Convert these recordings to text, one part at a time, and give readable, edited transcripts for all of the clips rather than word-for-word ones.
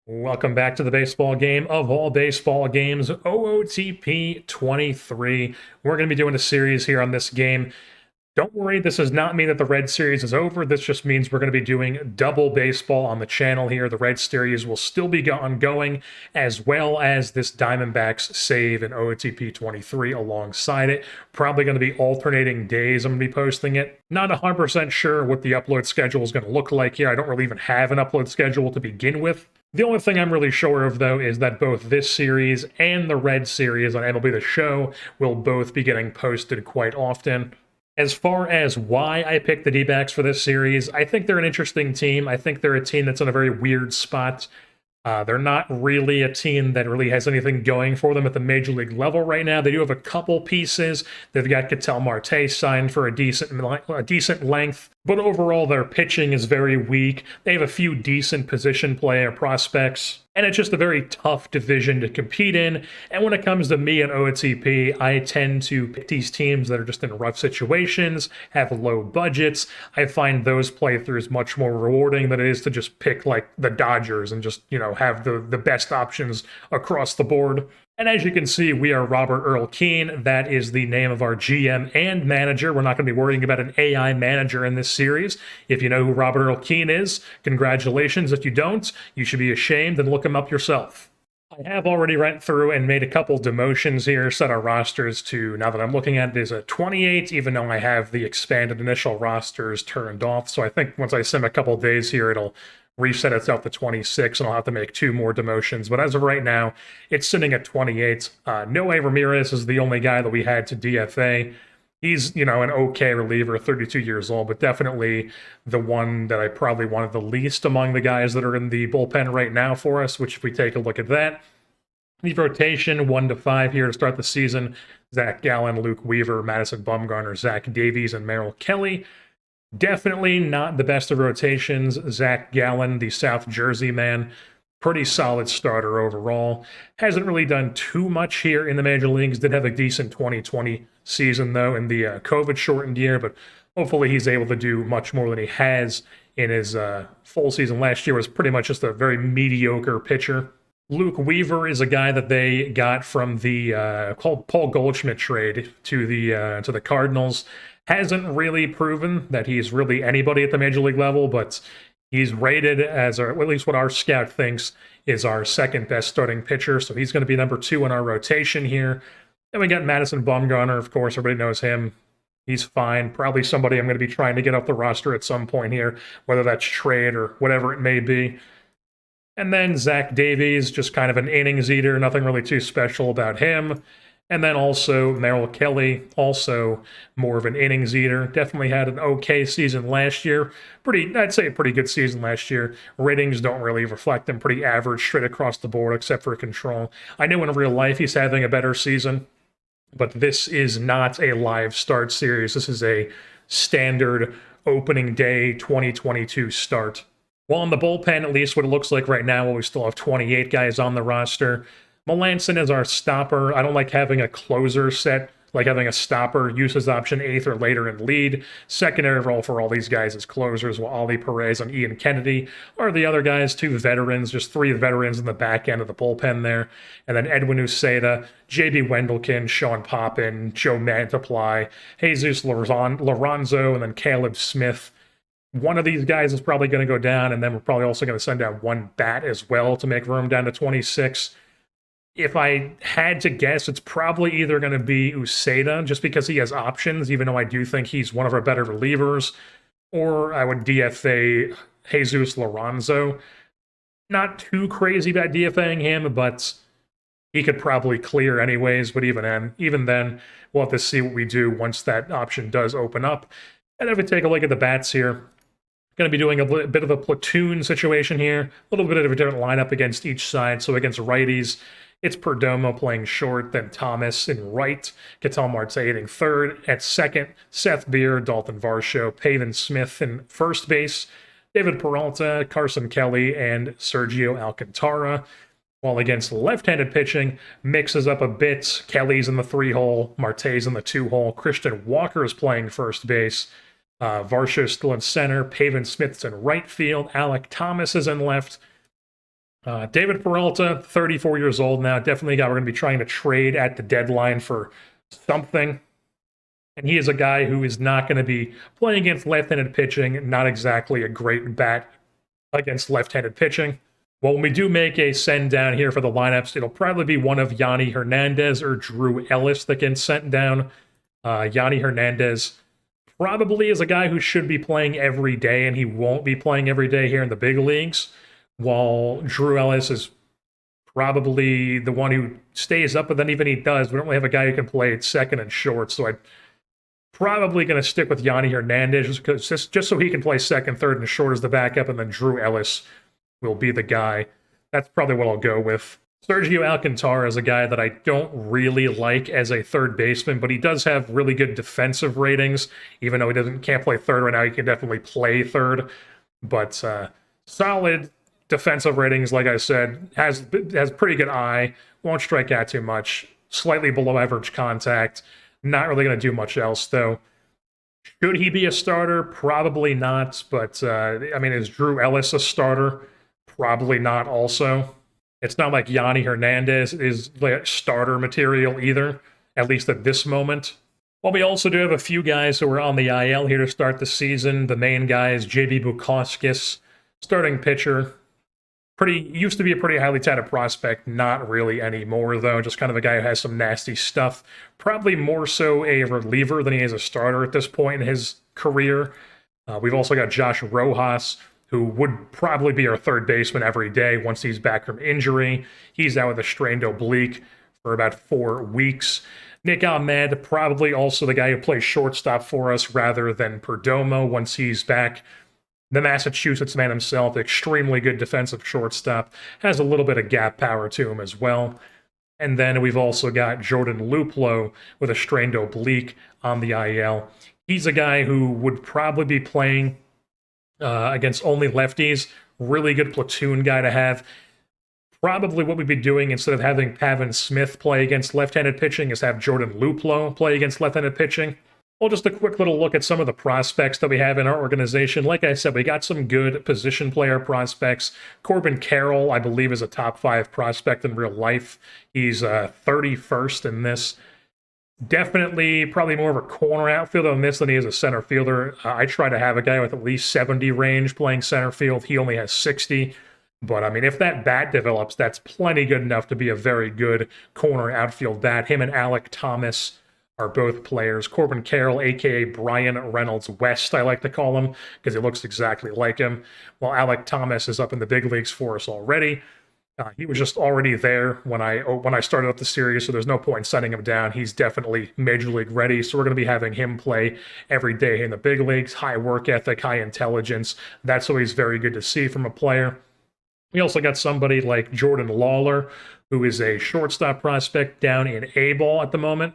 Welcome back to the baseball game of all baseball games, OOTP 23. We're going to be doing a series here on this game. Don't worry, this does not mean that the Red Series is over. This just means we're going to be doing double baseball on the channel here. The Red Series will still be ongoing, as well as this Diamondbacks save in OOTP 23 alongside it. Probably going to be alternating days I'm going to be posting it. Not 100% sure what the upload schedule is going to look like here. I don't really even have an upload schedule to begin with. The only thing I'm really sure of, though, is that both this series and the Red Series on MLB The Show will both be getting posted quite often. As far as why I picked the D-backs for this series, I think they're an interesting team. I think they're a team that's in a very weird spot. They're not really a team that really has anything going for them at the major league level right now. They do have a couple pieces. They've got Ketel Marte signed for a decent length, but overall their pitching is very weak. They have a few decent position player prospects, and it's just a very tough division to compete in. And when it comes to me and OOTP, I tend to pick these teams that are just in rough situations, have low budgets. I find those playthroughs much more rewarding than it is to just pick like the Dodgers and just, have the best options across the board. And as you can see, we are Robert Earl Keane. That is the name of our GM and manager. We're not going to be worrying about an AI manager in this series. If you know who Robert Earl Keane is, congratulations. If you don't, you should be ashamed and look him up yourself. I have already went through and made a couple demotions here, set our rosters to, now that I'm looking at it, is a 28, even though I have the expanded initial rosters turned off. So I think once I sim a couple days here, it'll reset itself to 26, and I'll have to make 2 more demotions. But as of right now, it's sitting at 28. Noe Ramirez is the only guy that we had to DFA. He's, an okay reliever, 32 years old, but definitely the one that I probably wanted the least among the guys that are in the bullpen right now for us, which if we take a look at that, the rotation 1 to 5 here to start the season: Zach Gallen, Luke Weaver, Madison Bumgarner, Zach Davies, and Merrill Kelly. Definitely not the best of rotations. Zach Gallen, the South Jersey man, pretty solid starter overall. Hasn't really done too much here in the major leagues. Did have a decent 2020 season, though, in the COVID-shortened year, but hopefully he's able to do much more than he has in his full season. Last year was pretty much just a very mediocre pitcher. Luke Weaver is a guy that they got from the Paul Goldschmidt trade to the Cardinals. Hasn't really proven that he's really anybody at the major league level, but he's rated as, or at least what our scout thinks, is our second best starting pitcher. So he's going to be number 2 in our rotation here. Then we got Madison Bumgarner, of course, everybody knows him. He's fine. Probably somebody I'm going to be trying to get off the roster at some point here, whether that's trade or whatever it may be. And then Zach Davies, just kind of an innings eater, nothing really too special about him. And then also Merrill Kelly, also more of an innings eater. Definitely had an okay season last year. I'd say a pretty good season last year. Ratings don't really reflect him. Pretty average straight across the board, except for control. I know in real life he's having a better season, but this is not a live start series. This is a standard opening day 2022 start. Well, in the bullpen, at least what it looks like right now, we still have 28 guys on the roster. Melanson is our stopper. I don't like having a closer set, like having a stopper, uses option 8th or later in lead. Secondary role for all these guys is closers, while Ali Perez and Ian Kennedy are the other guys, 2 veterans, just 3 veterans in the back end of the bullpen there. And then Edwin Uceda, J.B. Wendelken, Sean Poppin, Joe Mantiply, Jesus Lorenzo, and then Caleb Smith. One of these guys is probably going to go down, and then we're probably also going to send down 1 bat as well to make room down to 26. If I had to guess, it's probably either going to be Uceda, just because he has options, even though I do think he's one of our better relievers, or I would DFA Jesus Lorenzo. Not too crazy about DFAing him, but he could probably clear anyways. But even then, we'll have to see what we do once that option does open up. And if we take a look at the bats here, going to be doing a bit of a platoon situation here, a little bit of a different lineup against each side. So against righties, it's Perdomo playing short, then Thomas in right, Ketel Marte hitting third. At second, Seth Beer, Dalton Varsho, Payton Smith in first base, David Peralta, Carson Kelly, and Sergio Alcantara. While against left-handed pitching, mixes up a bit. Kelly's in the 3-hole, Marte's in the 2-hole, Christian Walker is playing first base, Varsho's still in center, Payton Smith's in right field, Alec Thomas is in left. David Peralta, 34 years old now, definitely a guy we're going to be trying to trade at the deadline for something. And he is a guy who is not going to be playing against left-handed pitching, not exactly a great bat against left-handed pitching. Well, when we do make a send down here for the lineups, it'll probably be one of Yanni Hernandez or Drew Ellis that gets sent down. Yanni Hernandez probably is a guy who should be playing every day, and he won't be playing every day here in the big leagues, while Drew Ellis is probably the one who stays up, but then even he does, we don't really have a guy who can play at second and short, so I'm probably going to stick with Yanni Hernandez just so he can play second, third, and short as the backup, and then Drew Ellis will be the guy. That's probably what I'll go with. Sergio Alcantara is a guy that I don't really like as a third baseman, but he does have really good defensive ratings. Even though can't play third right now, he can definitely play third. But solid defensive ratings, like I said, has pretty good eye, won't strike out too much, slightly below average contact. Not really going to do much else, though. Should he be a starter? Probably not. But, I mean, is Drew Ellis a starter? Probably not also. It's not like Yanni Hernandez is like starter material either, at least at this moment. Well, we also do have a few guys who are on the IL here to start the season. The main guy is J.B. Bukoskis, starting pitcher. Used to be a pretty highly touted prospect, not really anymore, though. Just kind of a guy who has some nasty stuff. Probably more so a reliever than he is a starter at this point in his career. We've also got Josh Rojas, who would probably be our third baseman every day once he's back from injury. He's out with a strained oblique for about 4 weeks. Nick Ahmed, probably also the guy who plays shortstop for us rather than Perdomo once he's back. The Massachusetts man himself, extremely good defensive shortstop, has a little bit of gap power to him as well. And then we've also got Jordan Luplow with a strained oblique on the IL. He's a guy who would probably be playing against only lefties. Really good platoon guy to have. Probably what we'd be doing instead of having Pavin Smith play against left-handed pitching is have Jordan Luplow play against left-handed pitching. Well, just a quick little look at some of the prospects that we have in our organization. Like I said, we got some good position player prospects. Corbin Carroll, I believe, is a top 5 prospect in real life. He's 31st in this. Definitely probably more of a corner outfielder in this than he is a center fielder. I try to have a guy with at least 70 range playing center field. He only has 60. But, I mean, if that bat develops, that's plenty good enough to be a very good corner outfield bat. Him and Alec Thomas are both players. Corbin Carroll, a.k.a. Brian Reynolds West, I like to call him, because he looks exactly like him. While Alec Thomas is up in the big leagues for us already. He was just already there when I started up the series, so there's no point in sending him down. He's definitely major league ready, so we're going to be having him play every day in the big leagues. High work ethic, high intelligence. That's always very good to see from a player. We also got somebody like Jordan Lawler, who is a shortstop prospect down in A-ball at the moment.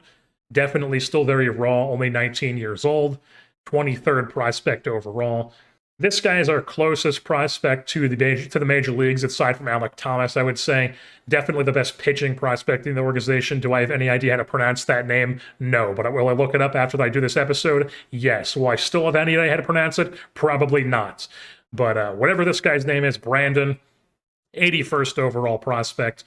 Definitely still very raw, only 19 years old, 23rd prospect overall. This guy is our closest prospect to the major leagues, aside from Alec Thomas, I would say. Definitely the best pitching prospect in the organization. Do I have any idea how to pronounce that name? No. But will I look it up after I do this episode? Yes. Will I still have any idea how to pronounce it? Probably not. But whatever this guy's name is, Brandon, 81st overall prospect.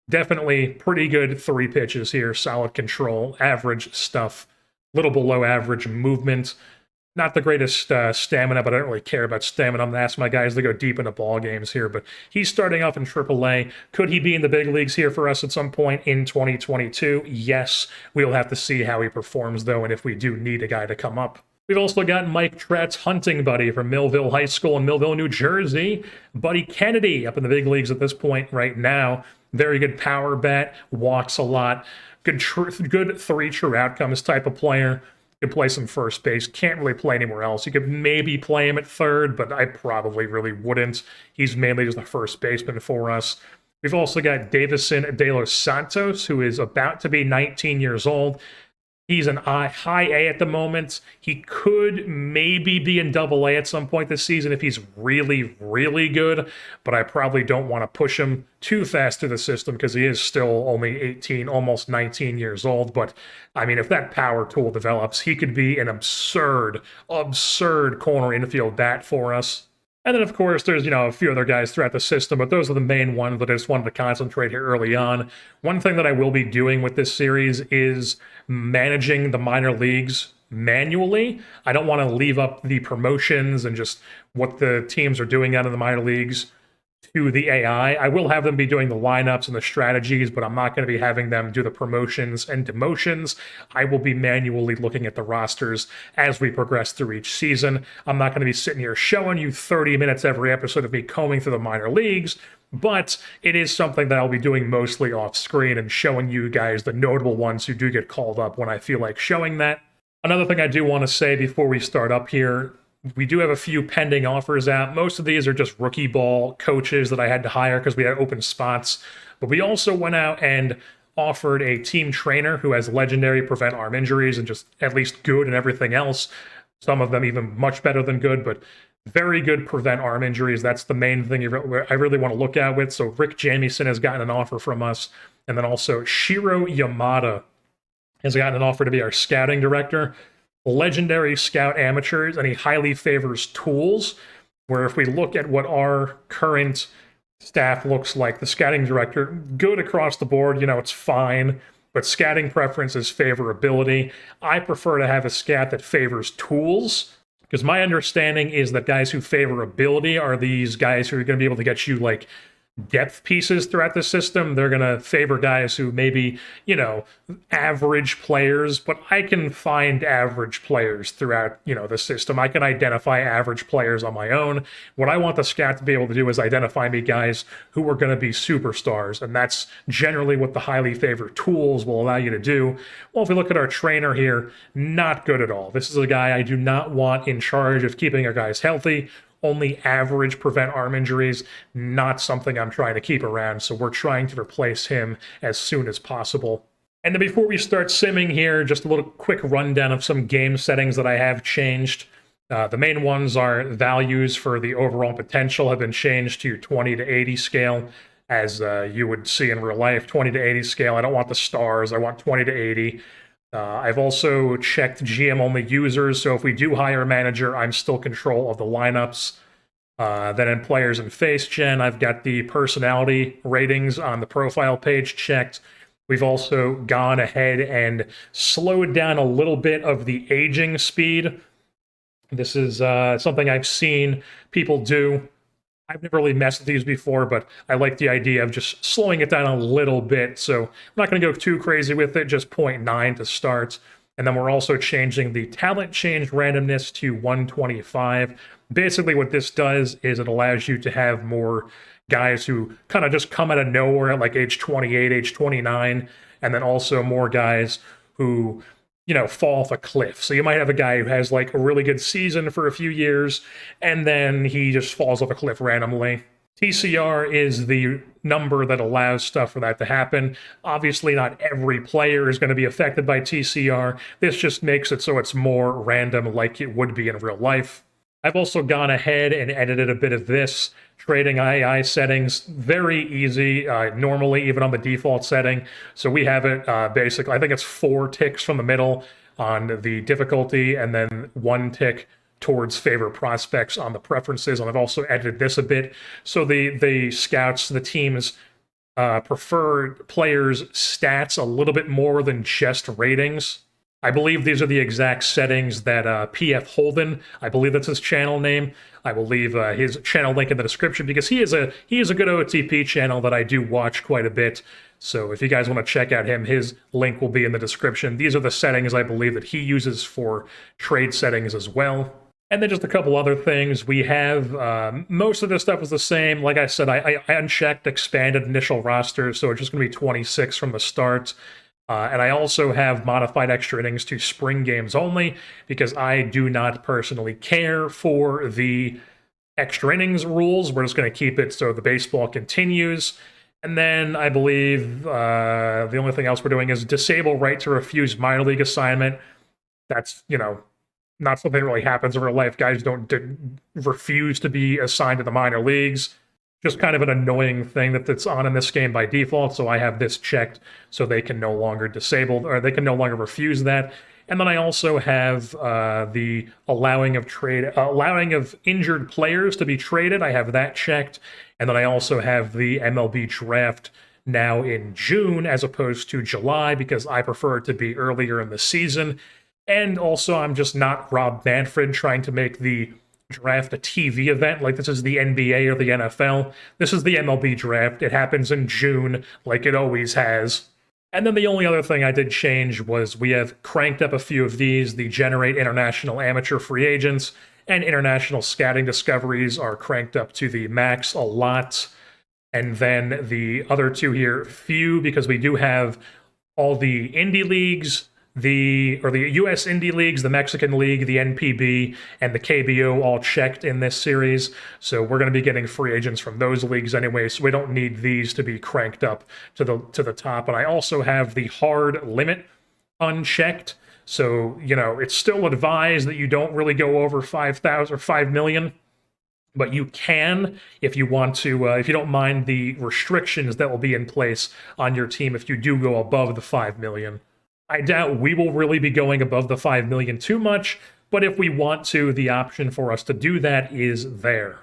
Definitely pretty good 3 pitches here. Solid control, average stuff, little below average movement. Not the greatest stamina, but I don't really care about stamina. I'm going to ask my guys to go deep into ball games here, but he's starting off in AAA. Could he be in the big leagues here for us at some point in 2022? Yes. We'll have to see how he performs, though, and if we do need a guy to come up. We've also got Mike Trout's hunting buddy from Millville High School in Millville, New Jersey, Buddy Kennedy, up in the big leagues at this point right now. Very good power bat, walks a lot, good 3 true outcomes type of player. Could play some first base, can't really play anywhere else. You could maybe play him at third, but I probably really wouldn't. He's mainly just a first baseman for us. We've also got Davison De Los Santos, who is about to be 19 years old. He's an high A at the moment. He could maybe be in double A at some point this season if he's really, really good, but I probably don't want to push him too fast through the system because he is still only 18, almost 19 years old. But, I mean, if that power tool develops, he could be an absurd corner infield bat for us. And then, of course, there's, a few other guys throughout the system, but those are the main ones that I just wanted to concentrate here early on. One thing that I will be doing with this series is managing the minor leagues manually. I don't want to leave up the promotions and just what the teams are doing out of the minor leagues to the AI. I will have them be doing the lineups and the strategies, but I'm not going to be having them do the promotions and demotions. I will be manually looking at the rosters as we progress through each season. I'm not going to be sitting here showing you 30 minutes every episode of me combing through the minor leagues, but it is something that I'll be doing mostly off screen and showing you guys the notable ones who do get called up when I feel like showing that. Another thing I do want to say before we start up here, we do have a few pending offers out. Most of these are just rookie ball coaches that I had to hire because we had open spots. But we also went out and offered a team trainer who has legendary prevent arm injuries and just at least good and everything else. Some of them even much better than good, but very good prevent arm injuries. That's the main thing I really want to look at with. So Rick Jamieson has gotten an offer from us. And then also Shiro Yamada has gotten an offer to be our scouting director. Legendary scout amateurs, and he highly favors tools, where if we look at what our current staff looks like, the scouting director, good across the board, it's fine, but scouting preference is favorability. I prefer to have a scout that favors tools, because my understanding is that guys who favor ability are these guys who are going to be able to get you, like, depth pieces throughout the system. They're going to favor guys who maybe, average players, but I can find average players throughout, the system. I can identify average players on my own. What I want the scout to be able to do is identify me guys who are going to be superstars, and that's generally what the highly favored tools will allow you to do. Well, if we look at our trainer here, not good at all. This is a guy I do not want in charge of keeping our guys healthy. Only average prevent arm injuries, not something I'm trying to keep around, so we're trying to replace him as soon as possible. And then before we start simming here, just a little quick rundown of some game settings that I have changed. The main ones are values for the overall potential have been changed to 20 to 80 scale, as you would see in real life. 20 to 80 scale, I don't want the stars, I want 20 to 80. I've also checked GM-only users, so if we do hire a manager, I'm still control of the lineups. Then in players and face gen, I've got the personality ratings on the profile page checked. We've also gone ahead and slowed down a little bit of the aging speed. This is something I've seen people do. I've never really messed with these before, but I like the idea of just slowing it down a little bit. So I'm not going to go too crazy with it, just 0.9 to start. And then we're also changing the talent change randomness to 125. Basically what this does is it allows you to have more guys who kind of just come out of nowhere at like age 28, age 29, and then also more guys who fall off a cliff. So you might have a guy who has like a really good season for a few years, and then he just falls off a cliff randomly. TCR is the number that allows stuff for that to happen. Obviously, not every player is going to be affected by TCR. This just makes it so it's more random like it would be in real life. I've also gone ahead and edited a bit of this. Trading AI settings, very easy, normally even on the default setting. So we have it basically, I think it's 4 ticks from the middle on the difficulty, and then 1 tick towards favor prospects on the preferences. And I've also edited this a bit. So the scouts, the teams, prefer players' stats a little bit more than just ratings. I believe these are the exact settings that PF Holden, I believe that's his channel name. I will leave his channel link in the description because he is a good OOTP channel that I do watch quite a bit. So if you guys want to check out him, his link will be in the description. These are the settings I believe that he uses for trade settings as well. And then just a couple other things. We have, most of this stuff is the same. Like I said, I unchecked expanded initial rosters, so it's just going to be 26 from the start. And I also have modified extra innings to spring games only because I do not personally care for the extra innings rules. We're just going to keep it so the baseball continues. And then I believe the only thing else we're doing is disable right to refuse minor league assignment. That's, not something that really happens in real life. Guys don't refuse to be assigned to the minor leagues. Just kind of an annoying thing that's on in this game by default, so I have this checked so they can no longer disable, or they can no longer refuse that. And then I also have the allowing of injured players to be traded. I have that checked. And then I also have the MLB Draft now in June as opposed to July because I prefer it to be earlier in the season. And also, I'm just not Rob Manfred trying to make the draft a TV event like this is the NBA or the NFL. This is the MLB Draft. It happens in June like it always has. And then the only other thing I did change was we have cranked up a few of these. The Generate International Amateur Free Agents and International Scouting Discoveries are cranked up to the max a lot. And then the other two here, few, because we do have all the indie leagues, the U.S. Indie Leagues, the Mexican League, the NPB, and the KBO all checked in this series. So we're going to be getting free agents from those leagues anyway, so we don't need these to be cranked up to the top. And I also have the hard limit unchecked. So, it's still advised that you don't really go over 5,000 or 5 million. But you can, if you want to, if you don't mind the restrictions that will be in place on your team if you do go above the 5 million. I doubt we will really be going above the 5 million too much, but if we want to, the option for us to do that is there.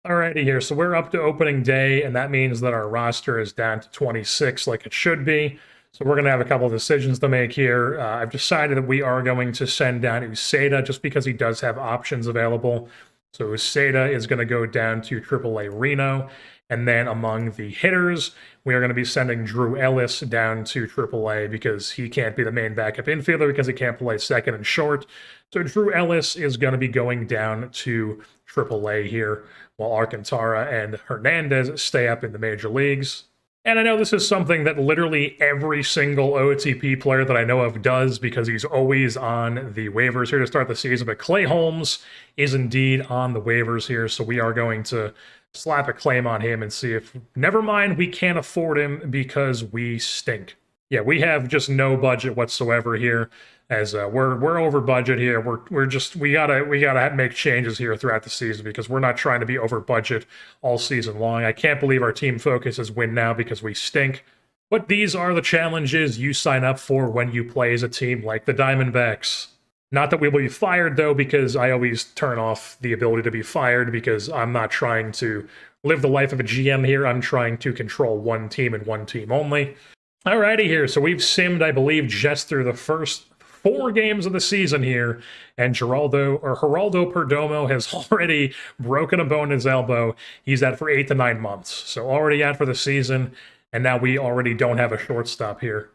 Alrighty here, so we're up to opening day, and that means that our roster is down to 26 like it should be. So we're going to have a couple of decisions to make here. I've decided that we are going to send down Uceda just because he does have options available. So Uceda is going to go down to AAA Reno. And then among the hitters, we are going to be sending Drew Ellis down to AAA because he can't be the main backup infielder because he can't play second and short. So Drew Ellis is going to be going down to AAA here, while Alcantara and Hernandez stay up in the major leagues. And I know this is something that literally every single OOTP player that I know of does because he's always on the waivers here to start the season. But Clay Holmes is indeed on the waivers here, so we are going to slap a claim on him and see if, never mind, we can't afford him because we stink. Yeah, we have just no budget whatsoever here, as we're over budget here. We gotta make changes here throughout the season because we're not trying to be over budget all season long. I can't believe our team focus is win now because we stink. But these are the challenges you sign up for when you play as a team like the Diamondbacks. Not that we will be fired, though, because I always turn off the ability to be fired because I'm not trying to live the life of a GM here. I'm trying to control one team and one team only. Alrighty here, so we've simmed, I believe, just through the first 4 games of the season here, and Geraldo Perdomo has already broken a bone in his elbow. He's out for 8 to 9 months, so already out for the season, and now we already don't have a shortstop here.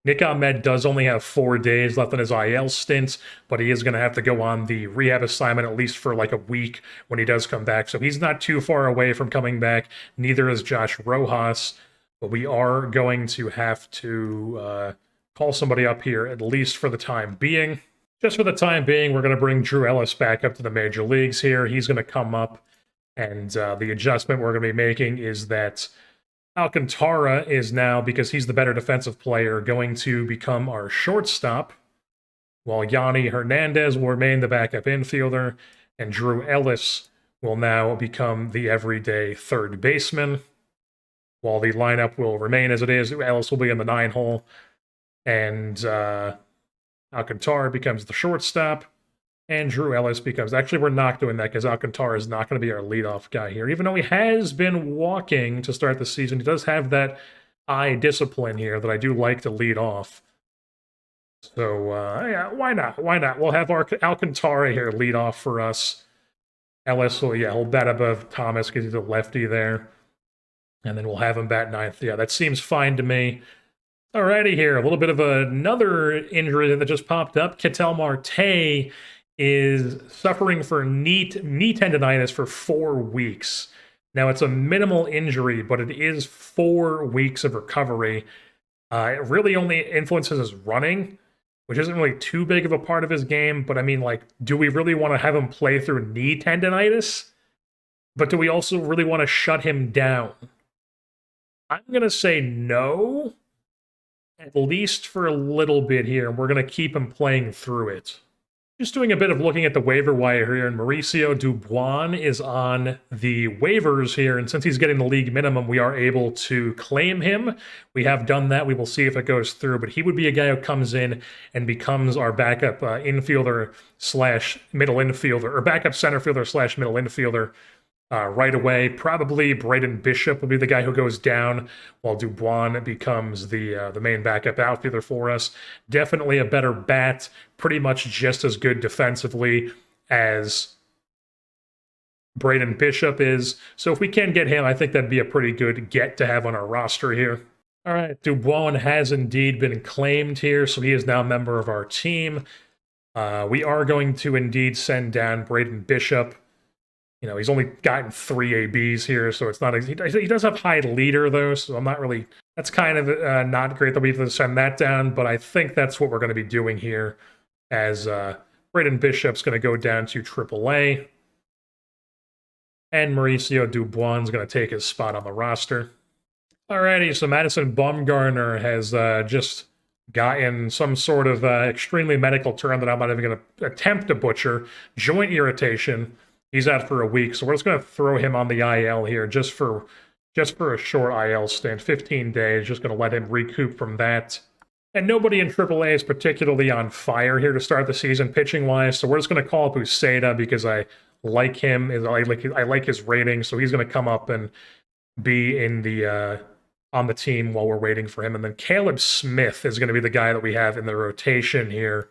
Nick Ahmed does only have 4 days left on his IL stint, but he is going to have to go on the rehab assignment at least for like a week when he does come back. So he's not too far away from coming back. Neither is Josh Rojas, but we are going to have to call somebody up here, at least for the time being. Just for the time being, we're going to bring Drew Ellis back up to the major leagues here. He's going to come up, and the adjustment we're going to be making is that Alcantara is now, because he's the better defensive player, going to become our shortstop, while Yanni Hernandez will remain the backup infielder, and Drew Ellis will now become the everyday third baseman, while the lineup will remain as it is. Ellis will be in the 9 hole, and Alcantara becomes the shortstop, and Drew Ellis becomes... Actually, we're not doing that because Alcantara is not going to be our leadoff guy here. Even though he has been walking to start the season, he does have that eye discipline here that I do like to lead off. So, yeah, why not? Why not? We'll have Alcantara here lead off for us. Ellis will, hold that above Thomas because he's a lefty there. And then we'll have him bat 9th. Yeah, that seems fine to me. Alrighty here, a little bit of another injury that just popped up. Ketel Marte is suffering for knee tendonitis for 4 weeks. Now, it's a minimal injury, but it is 4 weeks of recovery. It really only influences his running, which isn't really too big of a part of his game. But I mean, like, do we really want to have him play through knee tendonitis? But do we also really want to shut him down? I'm going to say no, at least for a little bit here. We're going to keep him playing through it. Just doing a bit of looking at the waiver wire here, and Mauricio Dubois is on the waivers here, and since he's getting the league minimum, we are able to claim him. We have done that. We will see if it goes through, but he would be a guy who comes in and becomes our backup infielder slash middle infielder, or backup center fielder slash middle infielder right away. Probably Braden Bishop will be the guy who goes down, while Dubois becomes the main backup outfielder for us. Definitely a better bat, pretty much just as good defensively as Braden Bishop is. So if we can get him, I think that'd be a pretty good get to have on our roster here. All right, Dubois has indeed been claimed here, so he is now a member of our team. We are going to indeed send down Braden Bishop. You know, he's only gotten 3 ABs here, so it's not. He does have high leader, though, so I'm not really. That's kind of not great that we have to send that down, but I think that's what we're going to be doing here, as Braden Bishop's going to go down to AAA, and Mauricio Dubois is going to take his spot on the roster. Alrighty, so Madison Bumgarner has just gotten some sort of extremely medical term that I'm not even going to attempt to butcher. Joint irritation. He's out for a week, so we're just going to throw him on the IL here just for a short IL stint, 15 days, just going to let him recoup from that. And nobody in AAA is particularly on fire here to start the season pitching-wise, so we're just going to call up Uceda because I like him, I like his rating, so he's going to come up and be in the on the team while we're waiting for him. And then Caleb Smith is going to be the guy that we have in the rotation here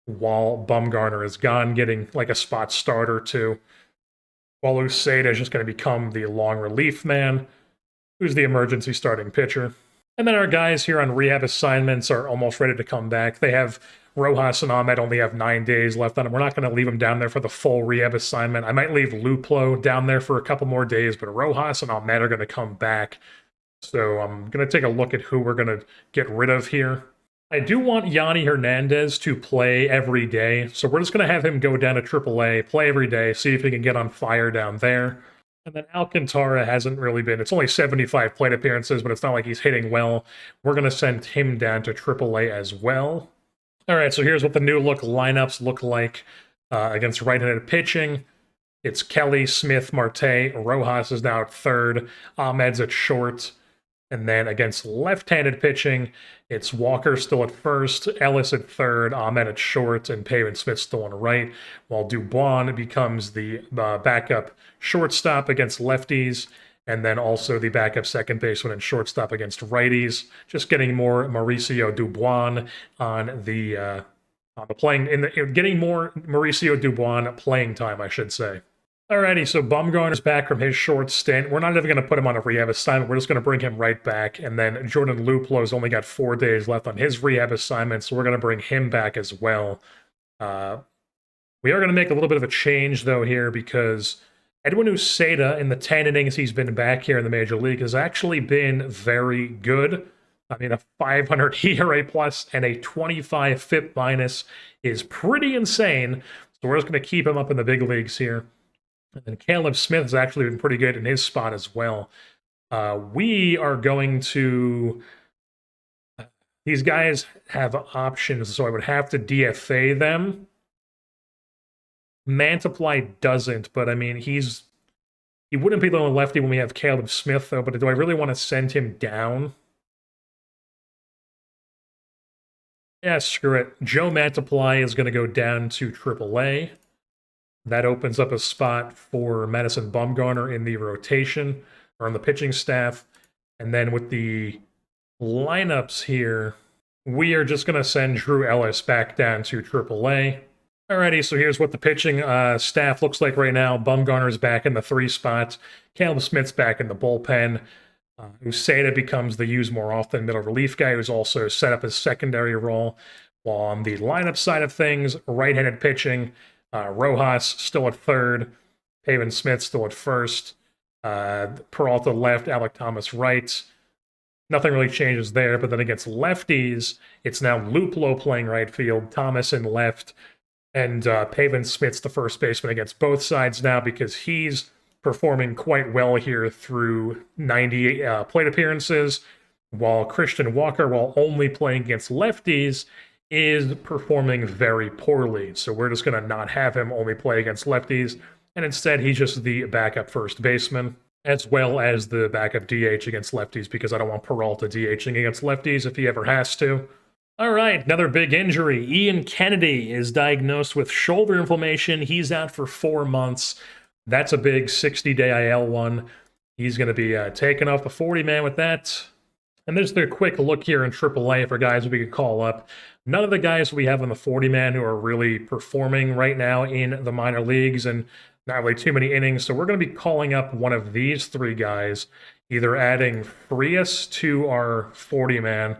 while Bumgarner is gone, getting like a spot starter too. While Uceda is just going to become the long relief man, who's the emergency starting pitcher. And then our guys here on rehab assignments are almost ready to come back. They have Rojas and Ahmed only have 9 days left on them. We're not going to leave them down there for the full rehab assignment. I might leave Luplow down there for a couple more days, but Rojas and Ahmed are going to come back. So I'm going to take a look at who we're going to get rid of here. I do want Yanni Hernandez to play every day, so we're just going to have him go down to AAA, play every day, see if he can get on fire down there. And then Alcantara hasn't really been, it's only 75 plate appearances, but it's not like he's hitting well. We're going to send him down to AAA as well. All right, so here's what the new look lineups look like against right-handed pitching. It's Kelly, Smith, Marte, Rojas is now at third, Ahmed's at short. And then against left-handed pitching, it's Walker still at first, Ellis at third, Ahmed at short, and Payton Smith still on right, while Dubois becomes the backup shortstop against lefties, and then also the backup second baseman and shortstop against righties. Just getting more Mauricio Dubois on the playing getting more Mauricio Dubois playing time, I should say. Alrighty, so Bumgarner's back from his short stint. We're not even going to put him on a rehab assignment. We're just going to bring him right back. And then Jordan Luplow's only got 4 days left on his rehab assignment, so we're going to bring him back as well. We are going to make a little bit of a change, though, here, because Edwin Uceda, in the 10 innings he's been back here in the Major League, has actually been very good. I mean, a 500 ERA plus and a 25 FIP minus is pretty insane. So we're just going to keep him up in the big leagues here. And then Caleb Smith has actually been pretty good in his spot as well. We are going to... These guys have options, so I would have to DFA them. Mantiply doesn't, but I mean, he wouldn't be the only lefty when we have Caleb Smith, though, but do I really want to send him down? Yeah, screw it. Joe Mantiply is going to go down to AAA. That opens up a spot for Madison Bumgarner in the rotation, or on the pitching staff. And then with the lineups here, we are just going to send Drew Ellis back down to AAA. Alrighty, so here's what the pitching staff looks like right now. Bumgarner's back in the 3 spot. Caleb Smith's back in the bullpen. Uceda becomes the use more often middle relief guy who's also set up his secondary role. While on the lineup side of things, right-handed pitching, Rojas still at third, Payton Smith still at first, Peralta left, Alec Thomas right. Nothing really changes there, but then against lefties, it's now Luplow playing right field, Thomas in left, and Payton Smith's the first baseman against both sides now because he's performing quite well here through 90 plate appearances, while Christian Walker, while only playing against lefties, is performing very poorly. So we're just going to not have him only play against lefties, and instead he's just the backup first baseman, as well as the backup DH against lefties, because I don't want Peralta DHing against lefties if he ever has to. All right, another big injury. Ian Kennedy is diagnosed with shoulder inflammation. He's out for 4 months. That's a big 60-day IL one. He's going to be taken off the 40-man with that. And there's a quick look here in AAA for guys we could call up. None of the guys we have on the 40-man who are really performing right now in the minor leagues, and not really too many innings. So we're going to be calling up one of these 3 guys, either adding Frias to our 40-man.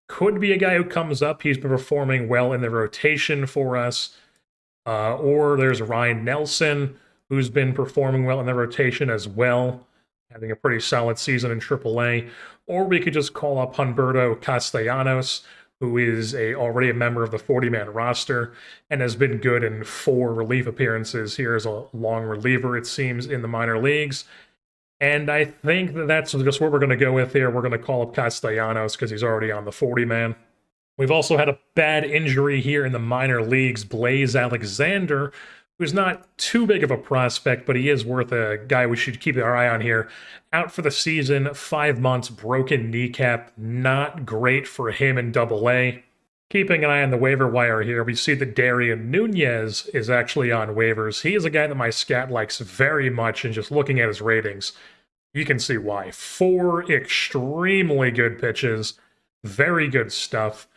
Could be a guy who comes up. He's been performing well in the rotation for us. Or there's Ryan Nelson, who's been performing well in the rotation as well, having a pretty solid season in AAA. Or we could just call up Humberto Castellanos, who is already a member of the 40-man roster and has been good in 4 relief appearances here as a long reliever, it seems, in the minor leagues. And I think that's just what we're going to go with here. We're going to call up Castellanos because he's already on the 40-man. We've also had a bad injury here in the minor leagues. Blaze Alexander, who's not too big of a prospect, but he is worth a guy we should keep our eye on here. Out for the season, 5 months, broken kneecap. Not great for him in AA. Keeping an eye on the waiver wire here, we see that Darian Nunez is actually on waivers. He is a guy that my scat likes very much, and just looking at his ratings, you can see why. 4 extremely good pitches, very good stuff.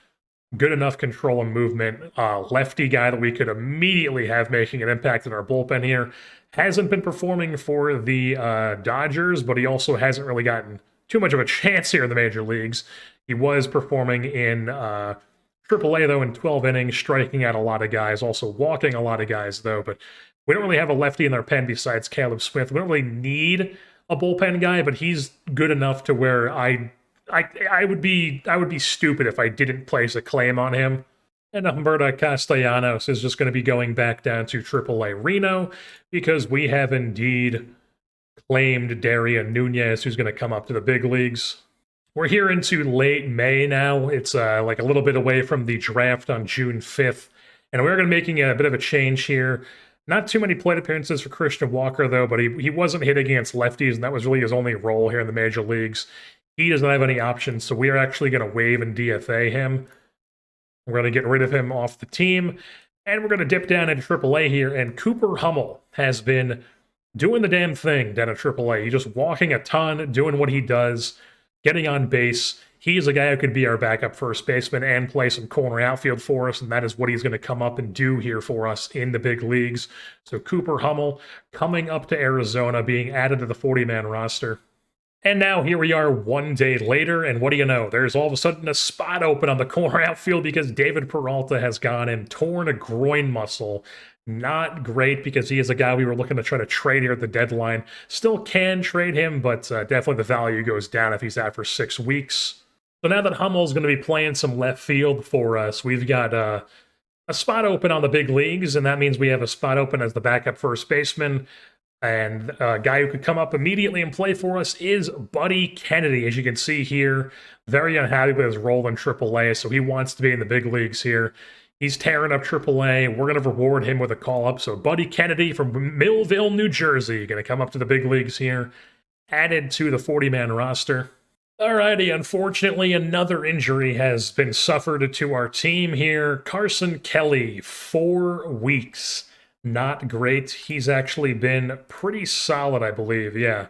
Good enough control and movement. Lefty guy that we could immediately have making an impact in our bullpen here. Hasn't been performing for the Dodgers, but he also hasn't really gotten too much of a chance here in the major leagues. He was performing in AAA, though, in 12 innings, striking out a lot of guys, also walking a lot of guys, though. But we don't really have a lefty in our pen besides Caleb Smith. We don't really need a bullpen guy, but he's good enough to where I would be stupid if I didn't place a claim on him. And Humberto Castellanos is just going to be going back down to AAA Reno because we have indeed claimed Darian Nunez, who's going to come up to the big leagues. We're here into late May now. It's like a little bit away from the draft on June 5th. And we're going to be making a bit of a change here. Not too many plate appearances for Christian Walker, though, but he wasn't hitting against lefties, and that was really his only role here in the major leagues. He doesn't have any options, so we are actually going to waive and DFA him. We're going to get rid of him off the team, and we're going to dip down into AAA here, and Cooper Hummel has been doing the damn thing down at AAA. He's just walking a ton, doing what he does, getting on base. He's a guy who could be our backup first baseman and play some corner outfield for us, and that is what he's going to come up and do here for us in the big leagues. So Cooper Hummel coming up to Arizona, being added to the 40-man roster. And now here we are 1 day later, and what do you know? There's all of a sudden a spot open on the corner outfield because David Peralta has gone and torn a groin muscle. Not great because he is a guy we were looking to try to trade here at the deadline. Still can trade him, but definitely the value goes down if he's out for 6 weeks. So now that Hummel's going to be playing some left field for us, we've got a spot open on the big leagues, and that means we have a spot open as the backup first baseman. And a guy who could come up immediately and play for us is Buddy Kennedy. As you can see here, very unhappy with his role in AAA, so he wants to be in the big leagues here. He's tearing up AAA. We're going to reward him with a call-up. So Buddy Kennedy from Millville, New Jersey, going to come up to the big leagues here, added to the 40-man roster. Alrighty, unfortunately, another injury has been suffered to our team here. Carson Kelly, 4 weeks. Not great. He's actually been pretty solid, I believe. Yeah,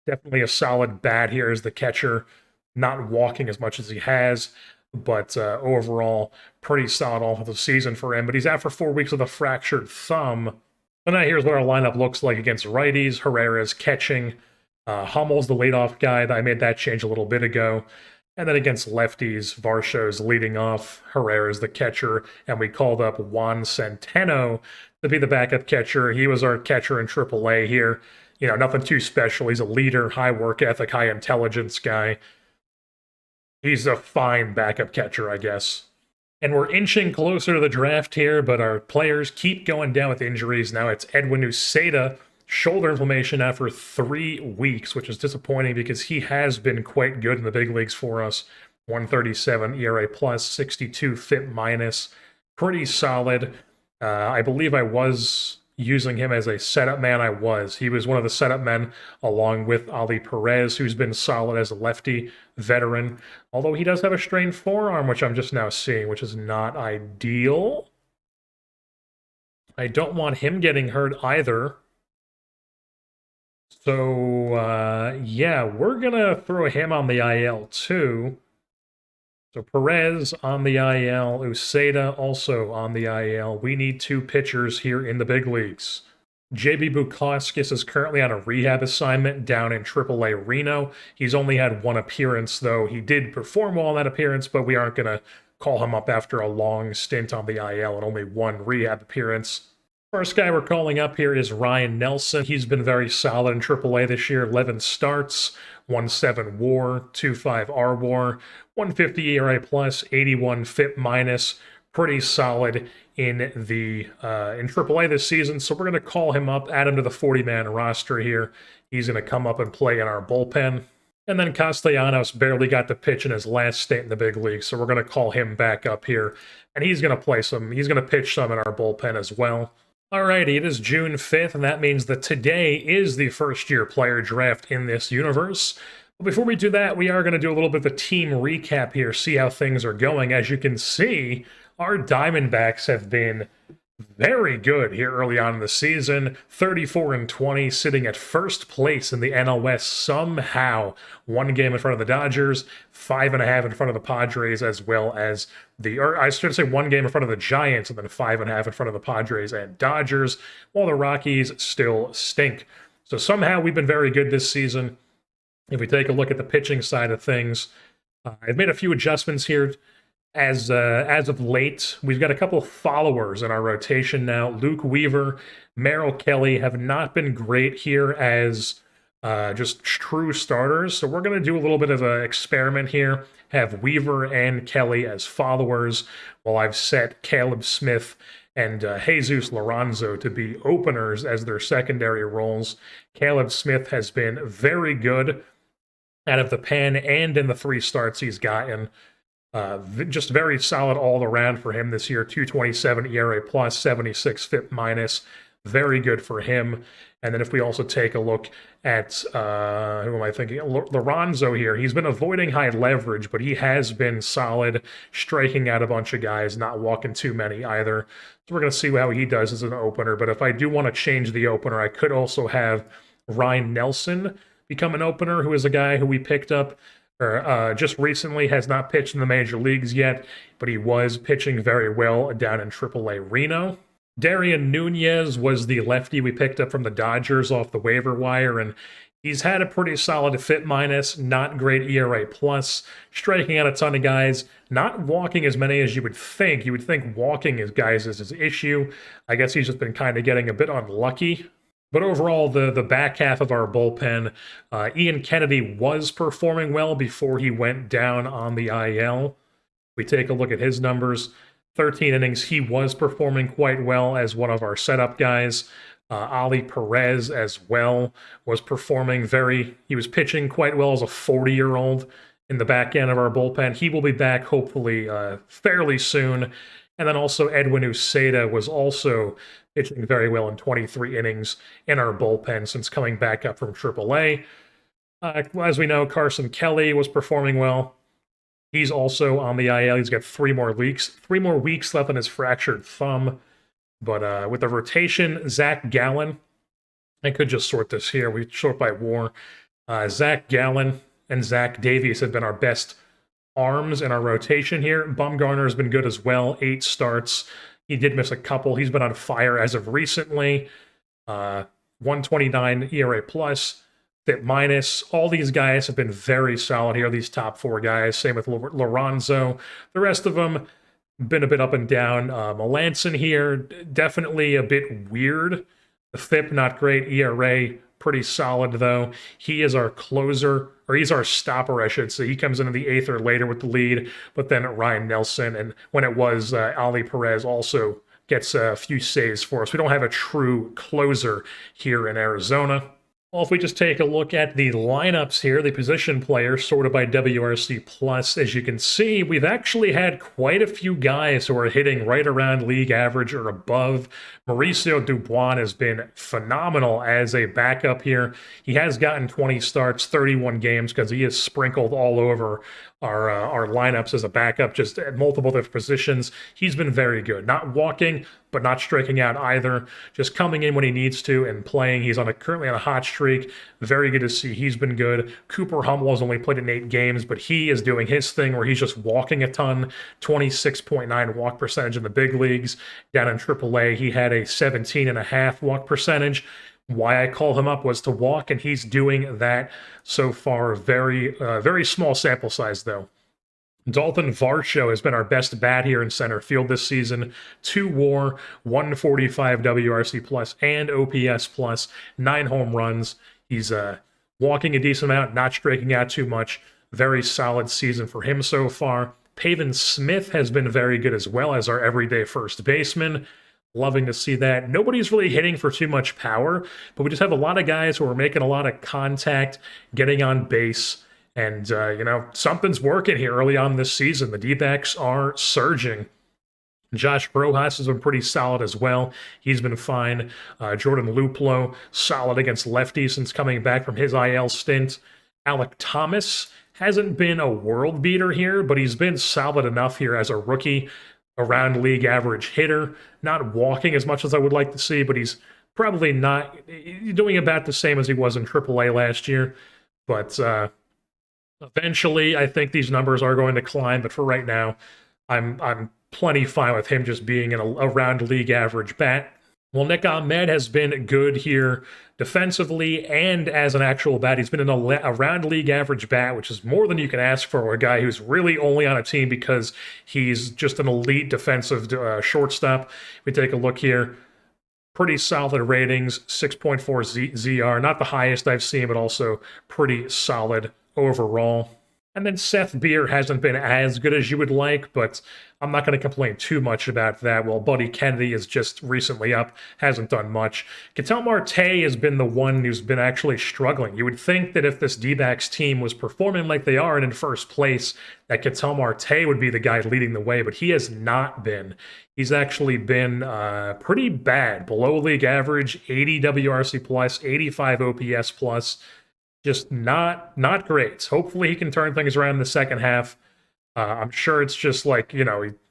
definitely a solid bat here as the catcher. Not walking as much as he has, but overall, pretty solid all of the season for him. But he's out for 4 weeks with a fractured thumb. And now here's what our lineup looks like against righties. Herrera's catching. Hummel's the leadoff guy. I made that change a little bit ago. And then against lefties, Varsho's leading off, Herrera's the catcher, and we called up Juan Centeno to be the backup catcher. He was our catcher in AAA here. You know, nothing too special. He's a leader, high work ethic, high intelligence guy. He's a fine backup catcher, I guess. And we're inching closer to the draft here, but our players keep going down with injuries. Now it's Edwin Uceda, shoulder inflammation after 3 weeks, which is disappointing because he has been quite good in the big leagues for us. 137 ERA plus, 62 FIP minus. Pretty solid. I believe I was using him as a setup man. He was one of the setup men along with Ali Perez, who's been solid as a lefty veteran, although he does have a strained forearm, which I'm just now seeing, which is not ideal. I don't want him getting hurt either. So, yeah, we're going to throw him on the IL too. So Perez on the IL, Uceda also on the IL. We need 2 pitchers here in the big leagues. JB Bukoskis is currently on a rehab assignment down in AAA Reno. He's only had 1 appearance, though. He did perform well in that appearance, but we aren't going to call him up after a long stint on the IL and only 1 rehab appearance. First guy we're calling up here is Ryan Nelson. He's been very solid in AAA this year. 11 starts, 1.7 WAR, 2.5 RWAR, 150 ERA plus, 81 FIP minus. Pretty solid in AAA this season. So we're going to call him up, add him to the 40-man roster here. He's going to come up and play in our bullpen. And then Castellanos barely got to pitch in his last stint in the big league, so we're going to call him back up here. And he's going to play some. He's going to pitch some in our bullpen as well. Alrighty, it is June 5th, and that means that today is the first-year player draft in this universe. But before we do that, we are going to do a little bit of a team recap here, see how things are going. As you can see, our Diamondbacks have been very good here early on in the season. 34-20, sitting at first place in the NL West somehow. 1 game in front of the Dodgers, 5.5 in front of the Padres, as well as I should say 1 game in front of the Giants, and then 5.5 in front of the Padres and Dodgers, while the Rockies still stink. So somehow we've been very good this season. If we take a look at the pitching side of things, I've made a few adjustments here. As of late, we've got a couple of followers in our rotation now. Luke Weaver, Merrill Kelly have not been great here as just true starters. So we're going to do a little bit of an experiment here. Have Weaver and Kelly as followers, while I've set Caleb Smith and Jesus Lorenzo to be openers as their secondary roles. Caleb Smith has been very good out of the pen and in the 3 starts he's gotten. Just very solid all around for him this year. 2.27 ERA plus, 76 FIP minus. Very good for him. And then if we also take a look at, who am I thinking? Lorenzo here. He's been avoiding high leverage, but he has been solid, striking out a bunch of guys, not walking too many either. So we're going to see how he does as an opener. But if I do want to change the opener, I could also have Ryan Nelson become an opener, who is a guy who we picked up just recently, has not pitched in the major leagues yet, but he was pitching very well down in AAA Reno. Darian Nunez was the lefty we picked up from the Dodgers off the waiver wire, and he's had a pretty solid FIP minus, not great ERA plus, striking out a ton of guys, not walking as many as you would think. You would think walking as guys is his issue. I guess he's just been kind of getting a bit unlucky. But overall, the back half of our bullpen, Ian Kennedy was performing well before he went down on the IL. We take a look at his numbers. 13 innings, he was performing quite well as one of our setup guys. Ali Perez as well was performing he was pitching quite well as a 40-year-old in the back end of our bullpen. He will be back hopefully fairly soon. And then also Edwin Uceda was also pitching very well in 23 innings in our bullpen since coming back up from AAA. As we know, Carson Kelly was performing well. He's also on the IL. He's got 3 more weeks left on his fractured thumb. But with the rotation, Zach Gallen, I could just sort this here. We sort by WAR. Zach Gallen and Zach Davies have been our best arms in our rotation here. Bumgarner has been good as well. 8 starts. He did miss a couple. He's been on fire as of recently. 129 ERA plus, FIP minus. All these guys have been very solid here, these top 4 guys. Same with Lorenzo. The rest of them been a bit up and down. Melanson here, definitely a bit weird. The FIP, not great. ERA, pretty solid, though. He is our closer, or he's our stopper, I should say. He comes into the 8th or later with the lead, but then Ryan Nelson, and when it was Ali Perez, also gets a few saves for us. We don't have a true closer here in Arizona. Well, if we just take a look at the lineups here, the position players sorted by WRC Plus, as you can see, we've actually had quite a few guys who are hitting right around league average or above. Mauricio Dubois has been phenomenal as a backup here. He has gotten 20 starts, 31 games, because he is sprinkled all over our lineups as a backup, just at multiple different positions. He's been very good. Not walking, but not striking out either. Just coming in when he needs to and playing. He's currently on a hot streak. Very good to see. He's been good. Cooper Hummel has only played in 8 games, but he is doing his thing where he's just walking a ton. 26.9 walk percentage in the big leagues. Down in AAA, he had a 17.5 walk percentage. Why I call him up was to walk, and he's doing that so far. Very small sample size, though. Dalton Varsho has been our best bat here in center field this season. 2 WAR, 145 WRC plus and OPS plus, 9 home runs. He's walking a decent amount, not striking out too much. Very solid season for him so far. Payton Smith has been very good as well as our everyday first baseman. Loving to see that. Nobody's really hitting for too much power, but we just have a lot of guys who are making a lot of contact, getting on base. And, something's working here early on this season. The D-backs are surging. Josh Rojas has been pretty solid as well. He's been fine. Jordan Luplow, solid against lefties since coming back from his IL stint. Alec Thomas hasn't been a world beater here, but he's been solid enough here as a rookie, around league average hitter. Not walking as much as I would like to see, but he's probably not doing about the same as he was in AAA last year. But eventually, I think these numbers are going to climb, but for right now, I'm plenty fine with him just being an around league average bat. Well, Nick Ahmed has been good here defensively and as an actual bat. He's been an around league average bat, which is more than you can ask for a guy who's really only on a team because he's just an elite defensive shortstop. We take a look here. Pretty solid ratings, 6.4 ZR. Not the highest I've seen, but also pretty solid overall. And then Seth Beer hasn't been as good as you would like, but I'm not going to complain too much about that. Well, Buddy Kennedy is just recently up, hasn't done much. Ketel Marte has been the one who's been actually struggling. You would think that if this D-backs team was performing like they are and in first place, that Ketel Marte would be the guy leading the way, but he has not been. He's actually been pretty bad, below league average, 80 WRC plus, 85 OPS plus. Just not great. Hopefully he can turn things around in the second half. I'm sure it's just like,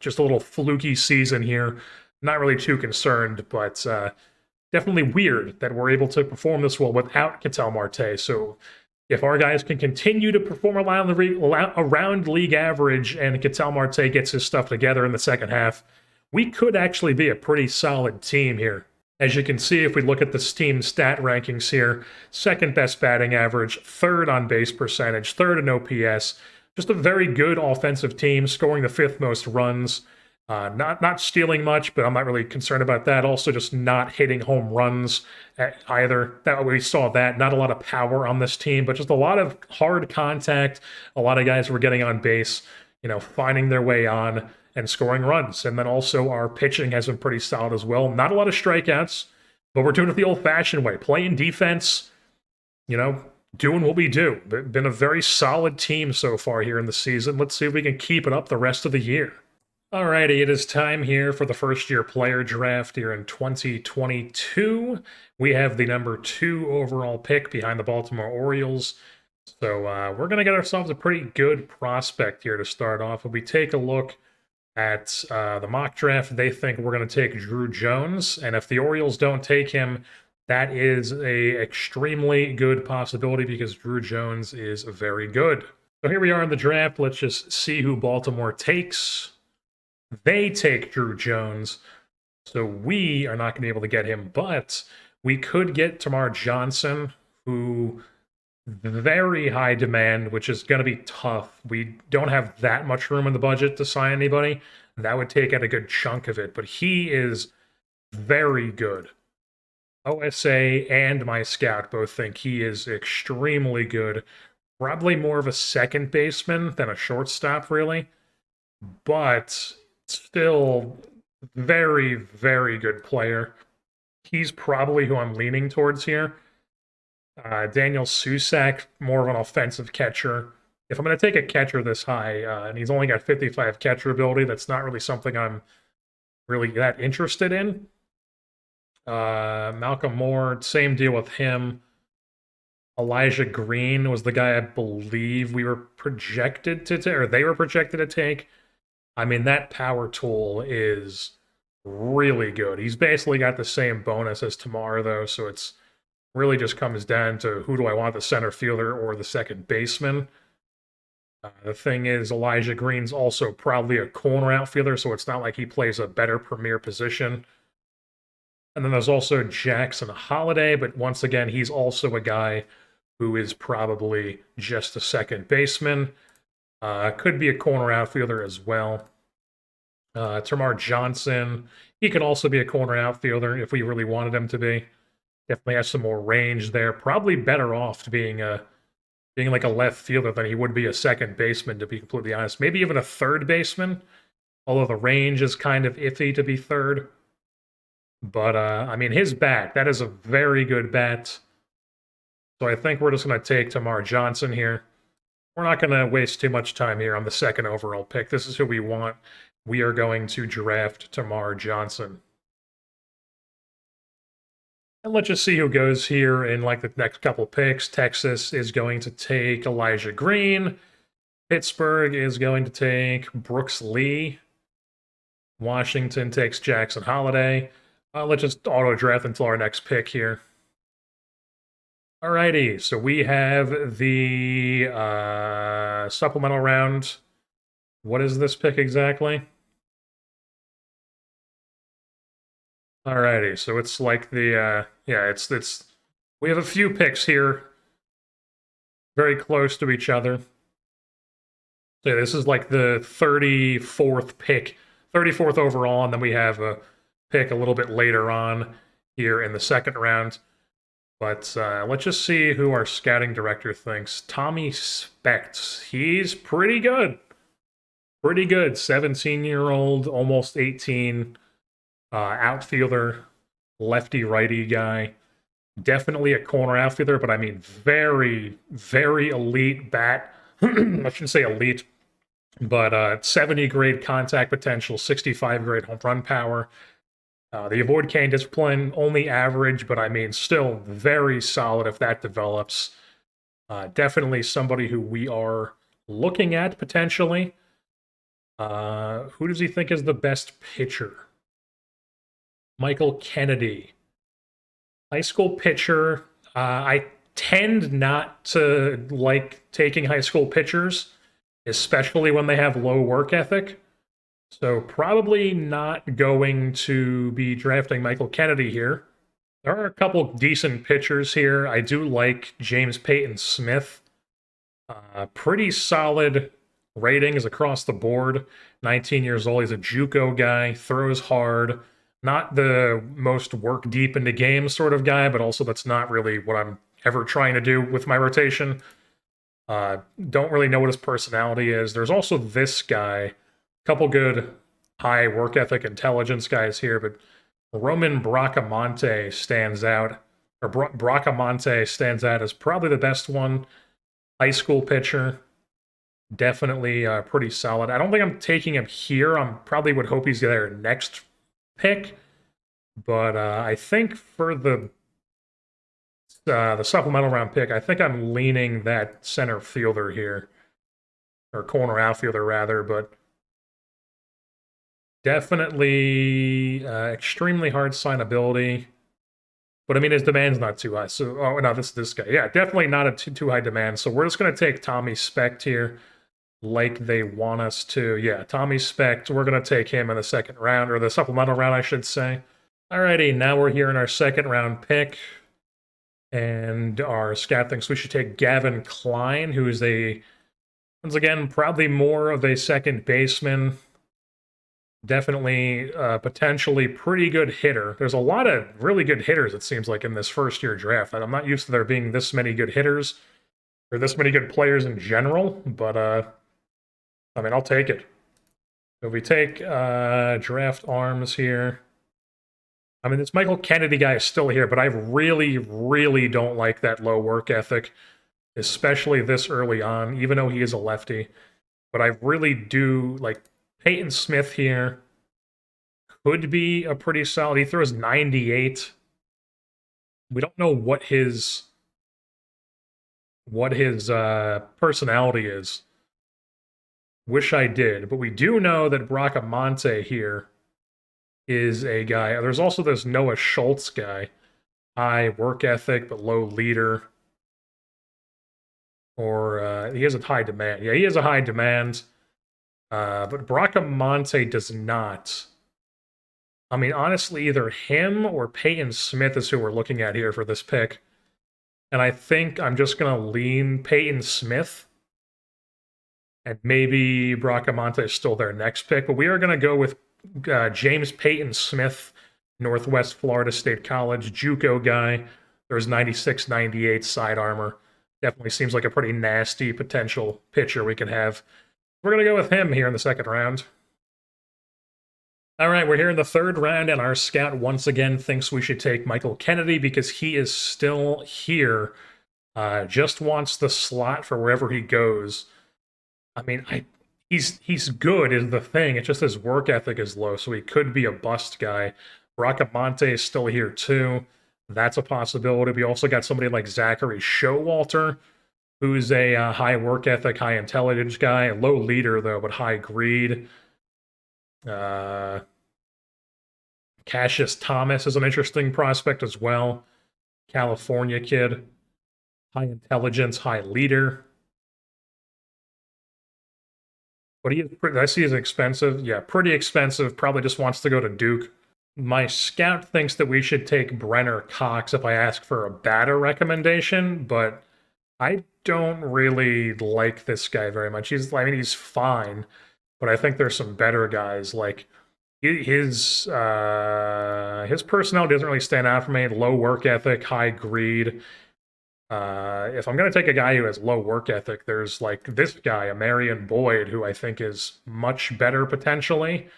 just a little fluky season here. Not really too concerned, but definitely weird that we're able to perform this well without Ketel Marte. So if our guys can continue to perform around league average and Ketel Marte gets his stuff together in the second half, we could actually be a pretty solid team here. As you can see, if we look at the team stat rankings here, second best batting average, third on base percentage, third in OPS. Just a very good offensive team, scoring the 5th most runs. Not stealing much, but I'm not really concerned about that. Also, just not hitting home runs either. We saw that. Not a lot of power on this team, but just a lot of hard contact. A lot of guys who were getting on base, finding their way on and scoring runs. And then also our pitching has been pretty solid as well. Not a lot of strikeouts, but we're doing it the old-fashioned way. Playing defense, doing what we do. Been a very solid team so far here in the season. Let's see if we can keep it up the rest of the year. Alrighty, it is time here for the first-year player draft here in 2022. We have the number 2 overall pick behind the Baltimore Orioles. So we're going to get ourselves a pretty good prospect here to start off. If we take a look at the mock draft, they think we're going to take Drew Jones, and if the Orioles don't take him, that is a extremely good possibility because Drew Jones is very good. So here we are in the draft. Let's just see who Baltimore takes. They take Drew Jones, so we are not going to be able to get him, but we could get Tamar Johnson, who very high demand, which is going to be tough. We don't have that much room in the budget to sign anybody. That would take out a good chunk of it, but he is very good. OSA and my scout both think he is extremely good. Probably more of a second baseman than a shortstop, really. But still very, very good player. He's probably who I'm leaning towards here. Daniel Susak, more of an offensive catcher. If I'm going to take a catcher this high, and he's only got 55 catcher ability, that's not really something I'm really that interested in. Malcolm Moore, same deal with him. Elijah Green was the guy I believe we were projected to take, or they were projected to take. I mean, that power tool is really good. He's basically got the same bonus as Tamar, though, so it's really just comes down to who do I want, the center fielder or the second baseman. The thing is, Elijah Green's also probably a corner outfielder, so it's not like he plays a better premier position. And then there's also Jackson Holiday, but once again, he's also a guy who is probably just a second baseman. Could be a corner outfielder as well. Tamar Johnson, he could also be a corner outfielder if we really wanted him to be. Definitely has some more range there. Probably better off being like a left fielder than he would be a second baseman, to be completely honest. Maybe even a third baseman, although the range is kind of iffy to be third. But, I mean, his bat, that is a very good bat. So I think we're just going to take Tamar Johnson here. We're not going to waste too much time here on the second overall pick. This is who we want. We are going to draft Tamar Johnson. And let's just see who goes here in like the next couple picks. Texas is going to take Elijah Green. Pittsburgh is going to take Brooks Lee. Washington takes Jackson Holiday. Let's just auto draft until our next pick here. Alrighty, so we have the supplemental round. What is this pick exactly? Alrighty, so it's like the yeah, it's we have a few picks here, very close to each other. So yeah, this is like the 34th pick, 34th overall, and then we have a pick a little bit later on here in the second round. But let's just see who our scouting director thinks. Tommy Specht, he's pretty good. Pretty good, 17-year-old, almost 18. Outfielder, lefty-righty guy. Definitely a corner outfielder, but I mean very, very elite bat. I shouldn't say elite, but 70 grade contact potential, 65 grade home run power. The avoid K discipline, only average, but I mean still very solid if that develops. Definitely somebody who we are looking at potentially. Who does he think is the best pitcher? Michael Kennedy. High school pitcher. I tend not to like taking high school pitchers, especially when they have low work ethic. So probably not going to be drafting Michael Kennedy here. There are a couple decent pitchers here. I do like James Payton Smith. Pretty solid ratings across the board. 19 years old. He's a JUCO guy. Throws hard. Not the most work deep into games sort of guy, but also that's not really what I'm ever trying to do with my rotation. Don't really know what his personality is. There's also this guy. Couple good high work ethic intelligence guys here, but Roman Bracamonte stands out, or Bracamonte stands out as probably the best one. High school pitcher, definitely pretty solid. I don't think I'm taking him here. I probably would hope he's there next pick, but I think for the supplemental round pick, I think I'm leaning that center fielder here, or corner outfielder rather, but definitely extremely hard signability. But I mean, his demand's not too high. So, oh no, this guy. Yeah, definitely not a too high demand. So we're just going to take Tommy Specht here like they want us to. Yeah, Tommy Specht. We're going to take him in the second round, or the supplemental round, I should say. Alrighty, now we're here in our second round pick. And our scout thinks we should take Gavin Klein, who is once again, probably more of a second baseman. Definitely potentially pretty good hitter. There's a lot of really good hitters, it seems like, in this first year draft. I'm not used to there being this many good hitters or this many good players in general, but I mean, I'll take it. So if we take draft arms here, I mean, this Michael Kennedy guy is still here, but I really, really don't like that low work ethic, especially this early on, even though he is a lefty. But I really do like Peyton Smith here. Could be a pretty solid. He throws 98. We don't know what his personality is. Wish I did, but we do know that Bracamonte here is a guy. There's also this Noah Schultz guy, high work ethic but low leader, or he has a high demand. Yeah, he has a high demand, but Bracamonte does not. I mean, honestly, either him or Peyton Smith is who we're looking at here for this pick. And I think I'm just going to lean Peyton Smith. And maybe Bracamonte is still their next pick. But we are going to go with James Peyton Smith, Northwest Florida State College, JUCO guy. There's 96, 98 side armor. Definitely seems like a pretty nasty potential pitcher we could have. We're going to go with him here in the second round. All right, we're here in the third round, and our scout once again thinks we should take Michael Kennedy because he is still here. Just wants the slot for wherever he goes. I mean, he's good is the thing. It's just his work ethic is low, so he could be a bust guy. Bracamonte is still here too. That's a possibility. We also got somebody like Zachary Showalter, who's a high work ethic, high intelligence guy. Low leader, though, but high greed. Cassius Thomas is an interesting prospect as well. California kid. High intelligence, high leader. But I see he's expensive. Yeah, pretty expensive. Probably just wants to go to Duke. My scout thinks that we should take Brenner Cox if I ask for a batter recommendation, but I don't really like this guy very much. He's fine, but I think there's some better guys. Like his personality doesn't really stand out for me. Low work ethic, high greed. If I'm going to take a guy who has low work ethic, there's like this guy, Marion Boyd, who I think is much better potentially.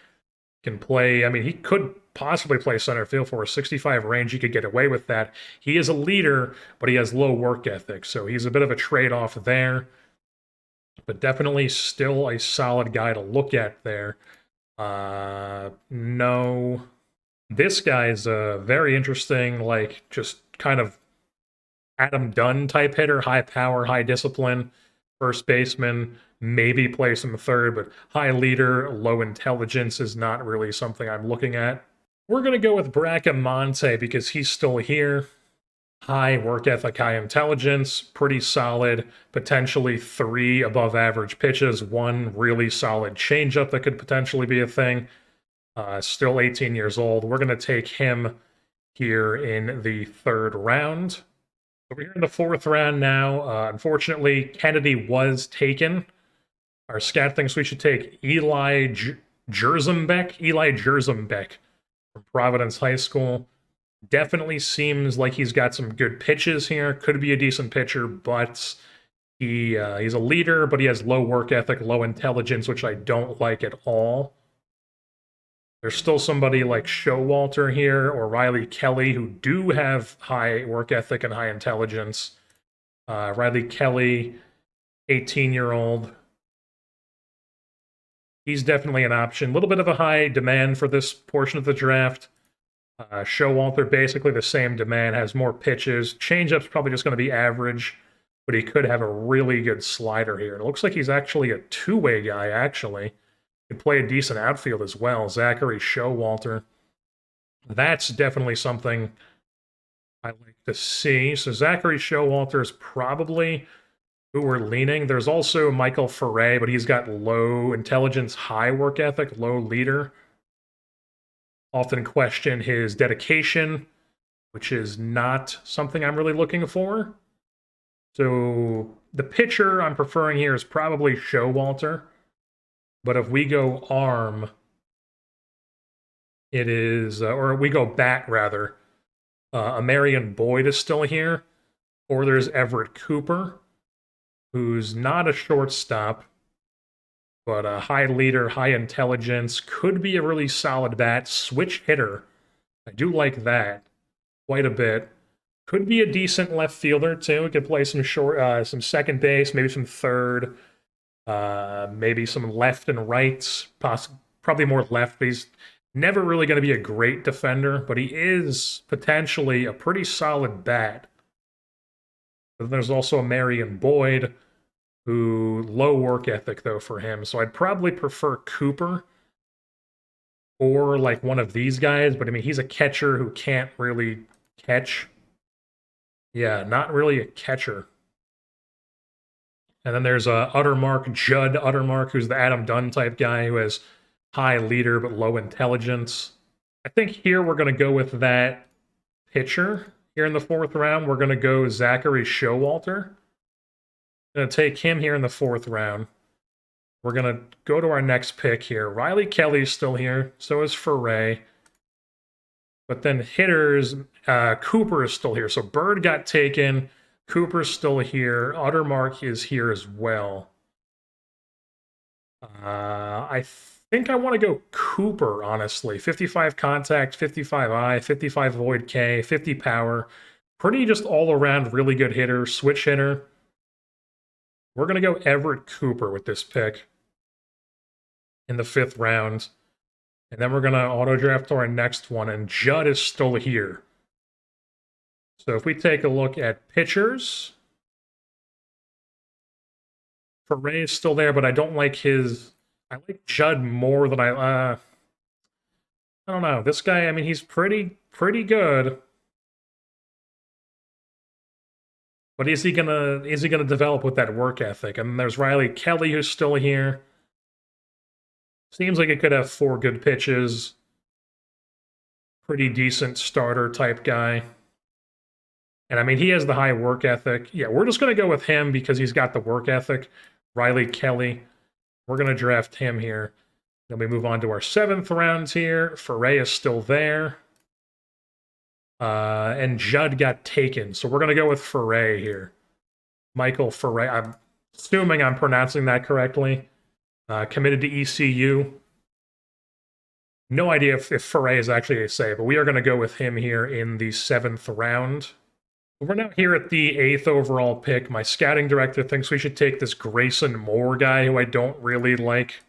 Can play, I mean, he could possibly play center field for a 65 range. He could get away with that. He is a leader, but he has low work ethic, so he's a bit of a trade-off there. But definitely still a solid guy to look at there. No. This guy's a very interesting, like, just kind of Adam Dunn type hitter, high power, high discipline, first baseman, maybe play some third, but high leader, low intelligence is not really something I'm looking at. We're going to go with Bracamonte because he's still here. High work ethic, high intelligence, pretty solid, potentially 3 above average pitches, 1 really solid changeup that could potentially be a thing. Still 18 years old. We're going to take him here in the third round. We're here in the fourth round now. Unfortunately, Kennedy was taken. Our scout thinks we should take Eli Jerzembeck from Providence High School. Definitely seems like he's got some good pitches here. Could be a decent pitcher, but he's a leader, but he has low work ethic, low intelligence, which I don't like at all. There's still somebody like Showalter here or Riley Kelly who do have high work ethic and high intelligence. Riley Kelly, 18-year-old. He's definitely an option. A little bit of a high demand for this portion of the draft. Showalter, basically the same demand, has more pitches. Changeup's probably just going to be average, but he could have a really good slider here. It looks like he's actually a two-way guy, actually. Could play a decent outfield as well. Zachary Showalter. That's definitely something I like to see. So Zachary Showalter is probably who we're leaning. There's also Michael Ferre, but he's got low intelligence, high work ethic, low leader. Often question his dedication, which is not something I'm really looking for. So the pitcher I'm preferring here is probably Showalter. But if we go arm, it is, or we go bat rather, Marion Boyd is still here, or there's Everett Cooper, who's not a shortstop, but a high leader, high intelligence, could be a really solid bat, switch hitter. I do like that quite a bit. Could be a decent left fielder too. Could play some short, some second base, maybe some third, maybe some left and rights. Probably more left. But he's never really going to be a great defender, but he is potentially a pretty solid bat. But there's also a Marion Boyd, who low work ethic though for him. So I'd probably prefer Cooper or like one of these guys. But I mean, he's a catcher who can't really catch. Yeah, not really a catcher. And then there's Judd Uttermark, who's the Adam Dunn type guy who has high leader but low intelligence. I think here we're going to go with that pitcher here in the 4th round. We're going to go Zachary Showalter. Going to take him here in the 4th round. We're going to go to our next pick here. Riley Kelly's still here. So is Ferre. But then hitters, Cooper is still here. So Bird got taken. Cooper's still here. Uttermark is here as well. I think I want to go Cooper, honestly. 55 contact, 55 eye, 55 void K, 50 power. Pretty just all-around really good hitter, switch hitter. We're going to go Everett Cooper with this pick in the 5th round. And then we're going to auto-draft to our next one, and Judd is still here. So if we take a look at pitchers, Ferre is still there, but I don't like his... I like Judd more than I don't know. This guy, I mean, he's pretty good. But is he gonna develop with that work ethic? And there's Riley Kelly, who's still here. Seems like it could have 4 good pitches. Pretty decent starter type guy. And I mean, he has the high work ethic. Yeah, we're just going to go with him because he's got the work ethic. Riley Kelly. We're going to draft him here. Then we move on to our 7th rounds here. Ferre is still there. And Judd got taken. So we're going to go with Ferre here. Michael Ferre. I'm assuming I'm pronouncing that correctly. Committed to ECU. No idea if Ferre is actually a say, but we are going to go with him here in the 7th round. We're now here at the 8th overall pick. My scouting director thinks we should take this Grayson Moore guy, who I don't really like.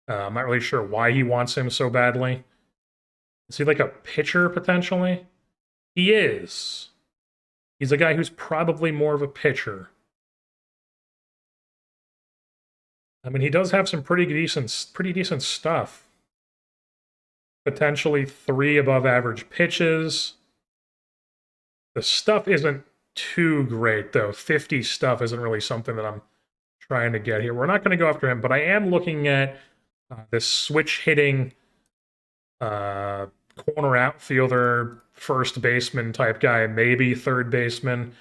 I'm not really sure why he wants him so badly. Is he like a pitcher, potentially? He is. He's a guy who's probably more of a pitcher. I mean, he does have some pretty decent stuff. Potentially 3 above average pitches. The stuff isn't too great, though. 50 stuff isn't really something that I'm trying to get here. We're not going to go after him, but I am looking at this switch-hitting corner outfielder, first baseman type guy, maybe third baseman.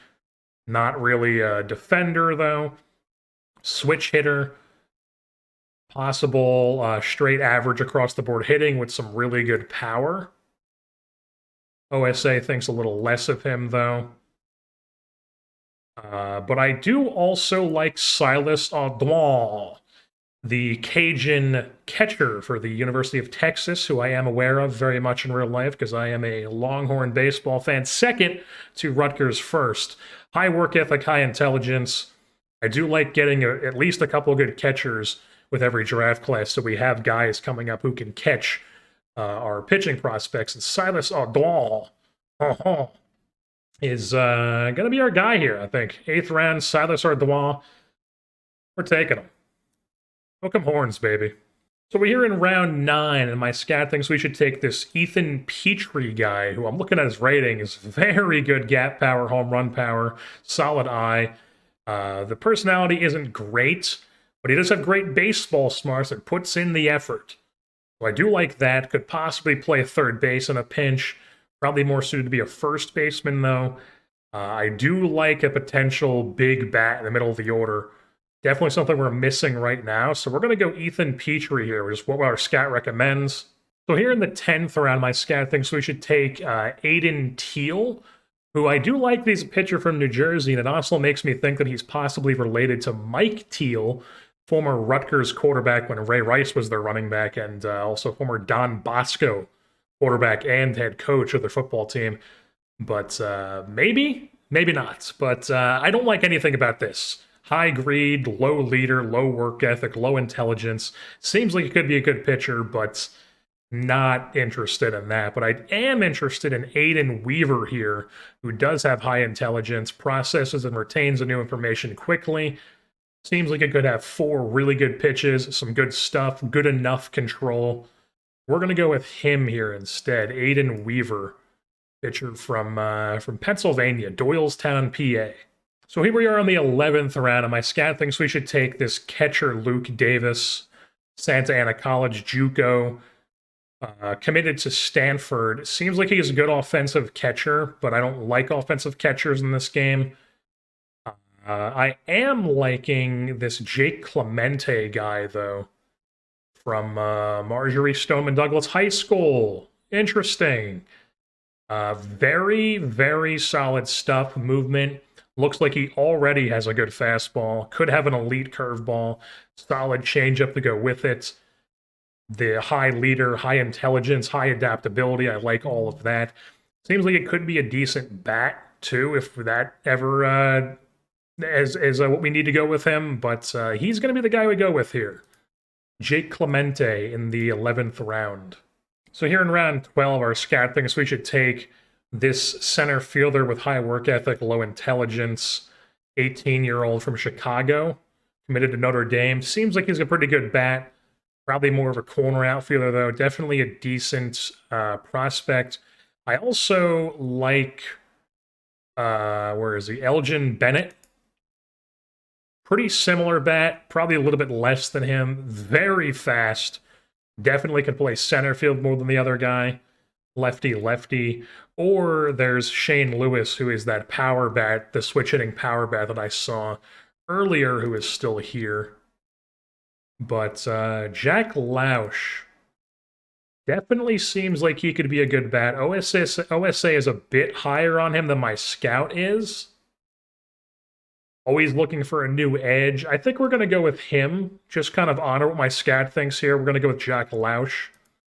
Not really a defender, though. Switch hitter. Possible straight average across the board hitting with some really good power. OSA thinks a little less of him, though. But I do also like Silas Audouin, the Cajun catcher for the University of Texas, who I am aware of very much in real life because I am a Longhorn baseball fan. Second to Rutgers first. High work ethic, high intelligence. I do like getting at least a couple of good catchers with every draft class, so we have guys coming up who can catch our pitching prospects. And Silas Audouin is going to be our guy here, I think. 8th round, Silas Audouin. We're taking him. Hook 'em horns, baby. So we're here in round 9, and my scat thinks we should take this Ethan Petrie guy, who I'm looking at his rating, is very good gap power, home run power, solid eye. The personality isn't great, but he does have great baseball smarts and puts in the effort. So I do like that. Could possibly play third base in a pinch. Probably more suited to be a first baseman, though. I do like a potential big bat in the middle of the order. Definitely something we're missing right now. So we're going to go Ethan Petrie here, which is what our scat recommends. So here in the 10th round, my scat thinks we should take Aiden Teal, who I do like. He's a pitcher from New Jersey, and it also makes me think that he's possibly related to Mike Teal, former Rutgers quarterback when Ray Rice was their running back, and also former Don Bosco quarterback and head coach of their football team. But maybe not. But I don't like anything about this. High greed, low leader, low work ethic, low intelligence. Seems like he could be a good pitcher, but not interested in that. But I am interested in Aiden Weaver here, who does have high intelligence, processes and retains the new information quickly. Seems like it could have 4 really good pitches, some good stuff, good enough control. We're going to go with him here instead, Aiden Weaver, pitcher from Pennsylvania, Doylestown, PA. So here we are on the 11th round, and my scout thinks we should take this catcher, Luke Davis, Santa Ana College JUCO, committed to Stanford. Seems like he's a good offensive catcher, but I don't like offensive catchers in this game. I am liking this Jake Clemente guy, though, from Marjorie Stoneman Douglas High School. Interesting. Very, very solid stuff. Movement. Looks like he already has a good fastball. Could have an elite curveball. Solid changeup to go with it. The high leader, high intelligence, high adaptability. I like all of that. Seems like it could be a decent bat, too, if that ever is what we need to go with him. But he's going to be the guy we go with here. Jake Clemente in the 11th round. So here in round 12, our scout thinks we should take this center fielder with high work ethic, low intelligence, 18-year-old from Chicago, committed to Notre Dame. Seems like he's a pretty good bat. Probably more of a corner outfielder, though. Definitely a decent prospect. I also like, where is he? Elgin Bennett. Pretty similar bat. Probably a little bit less than him. Very fast. Definitely can play center field more than the other guy. Lefty. Or there's Shane Lewis, who is that power bat, the switch-hitting power bat that I saw earlier, who is still here. But Jack Lausch definitely seems like he could be a good bat. OSA is a bit higher on him than my scout is. Always looking for a new edge. I think we're going to go with him. Just kind of honor what my scout thinks here. We're going to go with Jack Lausch.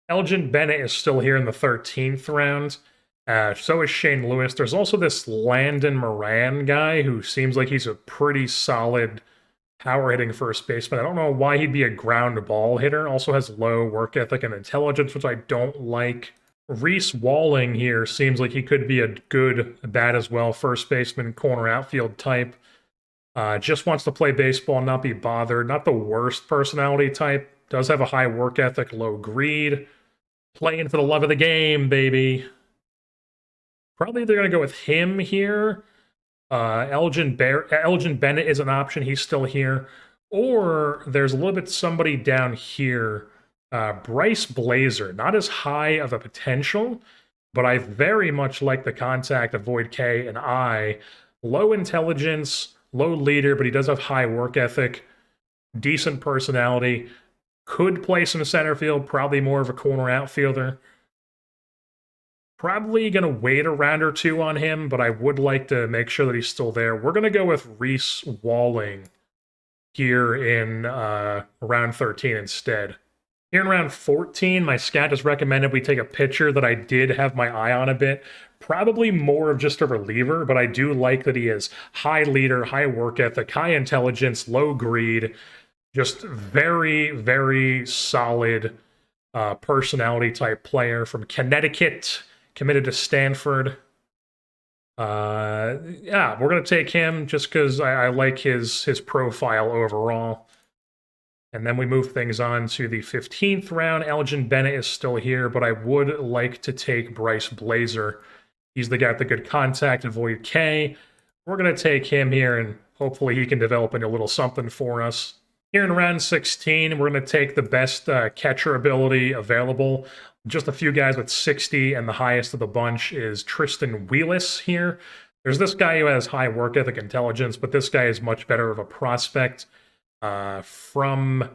Elgin Bennett is still here in the 13th round. So is Shane Lewis. There's also this Landon Moran guy who seems like he's a pretty solid power-hitting first baseman. I don't know why he'd be a ground ball hitter. Also has low work ethic and intelligence, which I don't like. Reese Walling here seems like he could be a good bat as well. First baseman, corner outfield type. Just wants to play baseball and not be bothered. Not the worst personality type. Does have a high work ethic, low greed. Playing for the love of the game, baby. Probably they're going to go with him here. Elgin Bennett is an option. He's still here. Or there's a little bit somebody down here. Bryce Blazer. Not as high of a potential, but I very much like the contact of Void K and I. Low intelligence, low leader, but he does have high work ethic. Decent personality. Could play some center field. Probably more of a corner outfielder. Probably going to wait a round or two on him, but I would like to make sure that he's still there. We're going to go with Reese Walling here in round 13 instead. Here in round 14, my scout has recommended we take a pitcher that I did have my eye on a bit. Probably more of just a reliever, but I do like that he is high leader, high work ethic, high intelligence, low greed. Just very, very solid personality type player from Connecticut. Committed to Stanford. Yeah, we're going to take him just because I like his profile overall. And then we move things on to the 15th round. Elgin Bennett is still here, but I would like to take Bryce Blazer. He's the guy with the good contact, Avoid K. We're going to take him here, and hopefully he can develop into a little something for us. Here in round 16, we're going to take the best catcher ability available. Just a few guys with 60, and the highest of the bunch is Tristan Wheelis here. There's this guy who has high work ethic intelligence, but this guy is much better of a prospect. From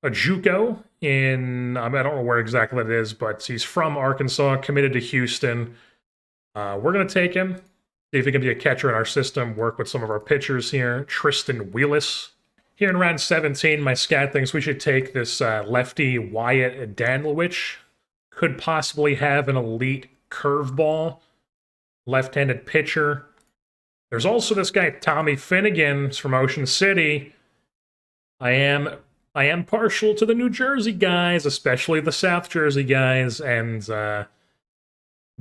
a JUCO in, I don't know where exactly it is, but he's from Arkansas, committed to Houston. We're going to take him, see if he can be a catcher in our system, work with some of our pitchers here. Tristan Wheelis. Here in round 17, my scout thinks we should take this lefty Wyatt Danilowicz. could possibly have an elite curveball, left-handed pitcher. There's also this guy, Tommy Finnegan from Ocean City. I am partial to the New Jersey guys, especially the South Jersey guys, and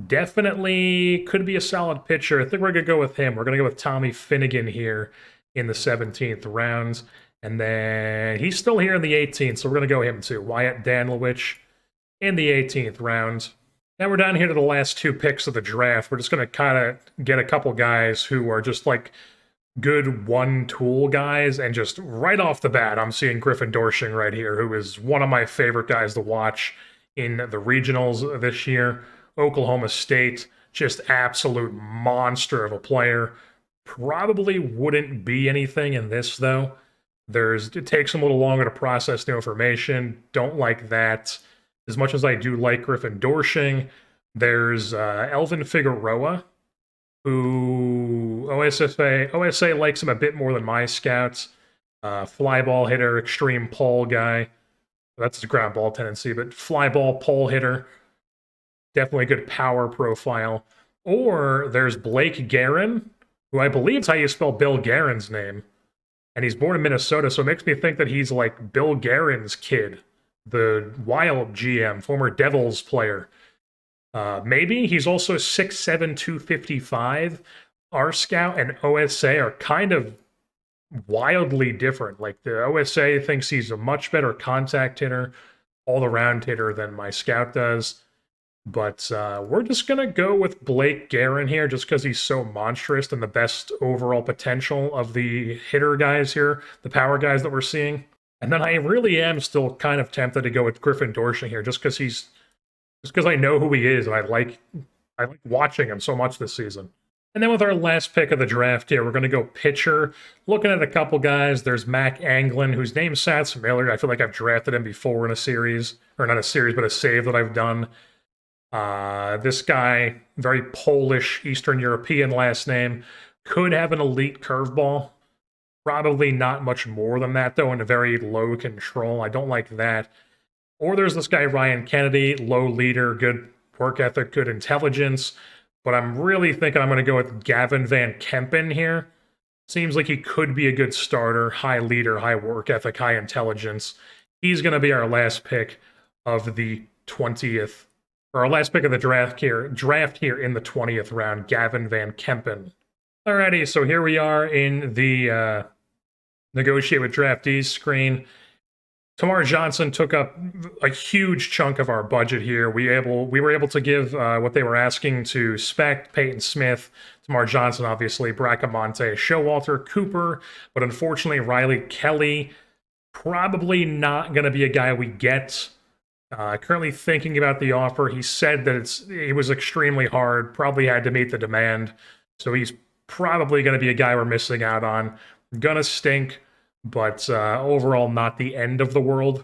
definitely could be a solid pitcher. I think we're going to go with him. We're going to go with Tommy Finnegan here in the 17th round. And then he's still here in the 18th, so we're going to go him too. Wyatt Danilowicz in the 18th round. Now we're down here to the last two picks of the draft. We're just going to kind of get a couple guys who are just like good one-tool guys, and just right off the bat, I'm seeing Griffin Doersching right here, who is one of my favorite guys to watch in the regionals this year. Oklahoma State, just absolute monster of a player. Probably wouldn't be anything in this, though. It takes him a little longer to process new information. Don't like that. As much as I do like Griffin Doersching, there's Elvin Figueroa, who OSA likes him a bit more than my scouts. Fly ball hitter, extreme pull guy. That's his ground ball tendency, but fly ball pull hitter. Definitely a good power profile. Or there's Blake Guerin, who I believe is how you spell Bill Guerin's name. And he's born in Minnesota, so it makes me think that he's like Bill Guerin's kid, the Wild GM, former Devils player. Maybe. He's also 6'7", 255. Our scout and OSA are kind of wildly different. Like, the OSA thinks he's a much better contact hitter, all-around hitter than my scout does. But we're just going to go with Blake Guerin here just because he's so monstrous and the best overall potential of the hitter guys here, the power guys that we're seeing. And then I really am still kind of tempted to go with Griffin Doersching here just because I know who he is and I like watching him so much this season. And then with our last pick of the draft here, we're going to go pitcher. Looking at a couple guys, there's Mac Anglin, whose name sounds familiar. I feel like I've drafted him before in a series, or not a series, but a save that I've done. This guy, very Polish, Eastern European last name, could have an elite curveball. Probably not much more than that, though, in a very low control. I don't like that. Or there's this guy, Ryan Kennedy, low leader, good work ethic, good intelligence. But I'm really thinking I'm going to go with Gavin Van Kempen here. Seems like he could be a good starter, high leader, high work ethic, high intelligence. He's going to be our last pick of the 20th, or our last pick of the draft here in the 20th round, Gavin Van Kempen. Alrighty, so here we are in the Negotiate with Draftees screen. Tamar Johnson took up a huge chunk of our budget here. We were able to give what they were asking to Speck, Peyton Smith, Tamar Johnson, obviously, Bracamonte, Showalter, Cooper, but unfortunately Riley Kelly, probably not going to be a guy we get. Currently thinking about the offer. He said that it was extremely hard, probably had to meet the demand, so he's probably going to be a guy we're missing out on. Gonna stink, but overall not the end of the world.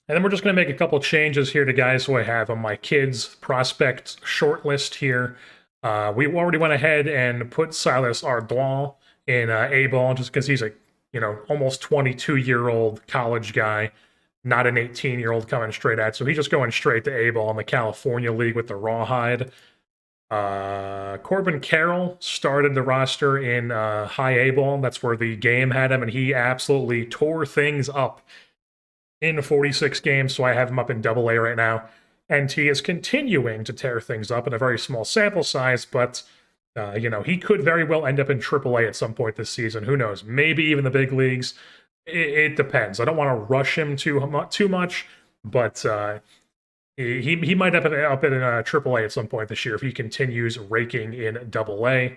And then we're just going to make a couple changes here to guys who I have on my kids prospect shortlist here. We already went ahead and put Silas Ardouin in A-ball just because he's a almost 22-year-old college guy, not an 18-year-old coming straight at. So he's just going straight to A-ball in the California League with the Rawhide. Corbin Carroll started the roster in high A-ball. That's where the game had him, and he absolutely tore things up in 46 games, so I have him up in Double A right now. And he is continuing to tear things up in a very small sample size, but he could very well end up in Triple A at some point this season. Who knows? Maybe even the big leagues. It depends. I don't want to rush him too much, but he might up in AAA at some point this year if he continues raking in AA.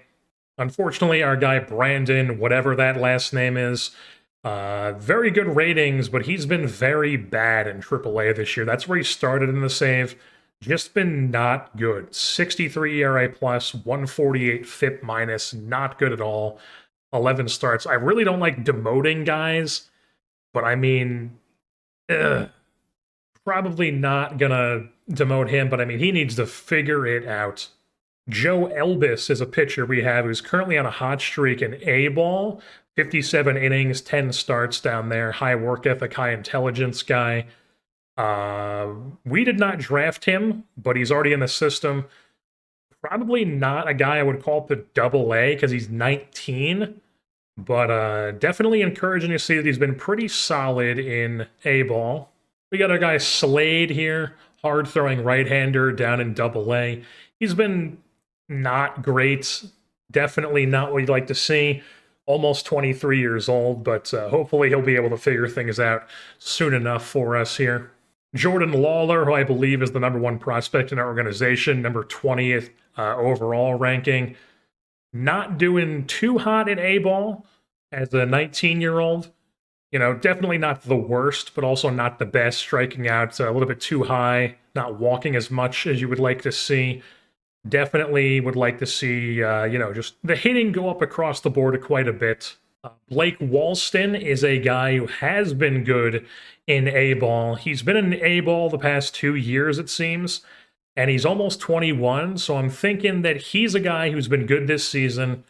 Unfortunately, our guy Brandon, whatever that last name is, very good ratings, but he's been very bad in AAA this year. That's where he started in the save. Just been not good. 63 ERA plus, 148 FIP minus, not good at all. 11 starts. I really don't like demoting guys, but I mean, probably not gonna demote him, but I mean, he needs to figure it out. Joe Elvis is a pitcher we have who's currently on a hot streak in A-ball. 57 innings, 10 starts down there. High work ethic, high intelligence guy. We did not draft him, but he's already in the system. Probably not a guy I would call up to double A because he's 19, but definitely encouraging to see that he's been pretty solid in A ball. We got our guy Slade here, hard throwing right-hander down in double A. He's been not great, definitely not what you'd like to see. Almost 23 years old, but hopefully he'll be able to figure things out soon enough for us here. Jordan Lawler, who I believe is the #1 prospect in our organization, number 20th overall ranking. Not doing too hot in A-ball as a 19-year-old. You know, definitely not the worst, but also not the best. Striking out a little bit too high, not walking as much as you would like to see. Definitely would like to see, just the hitting go up across the board quite a bit. Blake Walston is a guy who has been good in A-ball. He's been in A-ball the past 2 years, it seems, and he's almost 21, so I'm thinking that he's a guy who's been good this season.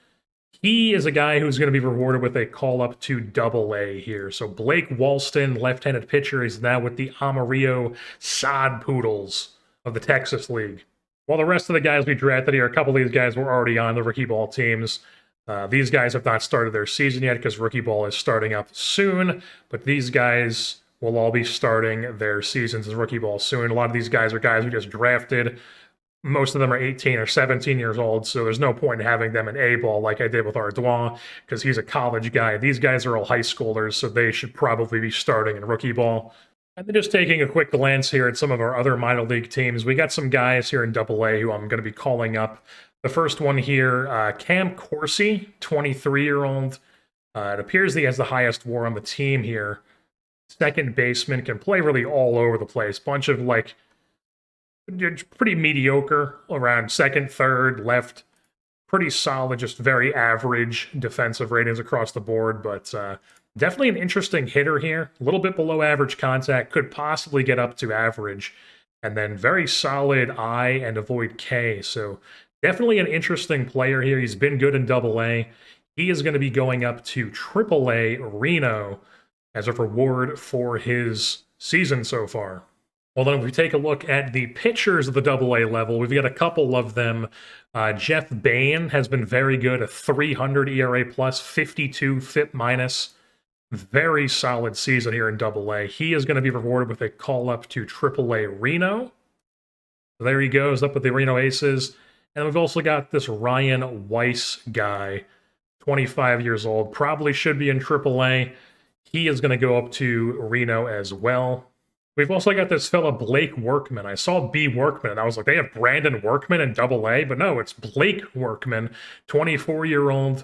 He is a guy who's going to be rewarded with a call-up to double A here. So Blake Walston, left-handed pitcher, is now with the Amarillo Sod Poodles of the Texas League. While the rest of the guys we drafted here, a couple of these guys were already on the rookie ball teams. These guys have not started their season yet because rookie ball is starting up soon, but these guys will all be starting their seasons as rookie ball soon. A lot of these guys are guys we just drafted. Most of them are 18 or 17 years old, so there's no point in having them in A-ball like I did with Ardoin, because he's a college guy. These guys are all high schoolers, so they should probably be starting in rookie ball. And then just taking a quick glance here at some of our other minor league teams, we got some guys here in Double A who I'm going to be calling up. The first one here, Cam Corsi, 23-year-old. It appears he has the highest WAR on the team here. Second baseman, can play really all over the place. Bunch of, pretty mediocre around second, third, left. Pretty solid, just very average defensive ratings across the board, but definitely an interesting hitter here. A little bit below average contact, could possibly get up to average. And then very solid I and avoid K, so definitely an interesting player here. He's been good in Double A. He is going to be going up to Triple A Reno as a reward for his season so far. Well, then if we take a look at the pitchers of the Double A level, we've got a couple of them. Jeff Bain has been very good, a 300 ERA plus, 52 FIP minus. Very solid season here in Double A. He is going to be rewarded with a call-up to Triple A Reno. So there he goes, up with the Reno Aces. And we've also got this Ryan Weiss guy, 25 years old, probably should be in Triple A. He is going to go up to Reno as well. We've also got this fella, Blake Workman. I saw B. Workman, and I was like, they have Brandon Workman in Double A, but no, it's Blake Workman, 24-year-old.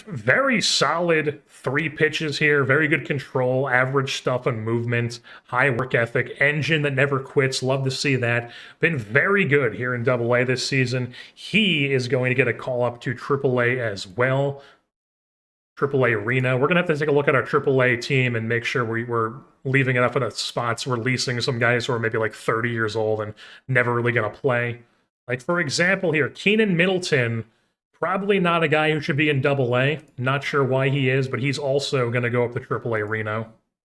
Very solid 3 pitches here, very good control, average stuff and movement, high work ethic, engine that never quits. Love to see that. Been very good here in Double A this season. He is going to get a call up to Triple A as well. Triple A Reno. We're going to have to take a look at our Triple A team and make sure we're leaving enough of the spots, releasing some guys who are maybe like 30 years old and never really going to play. Like, for example, here, Keenan Middleton, probably not a guy who should be in Double A. Not sure why he is, but he's also going to go up to Triple A Reno.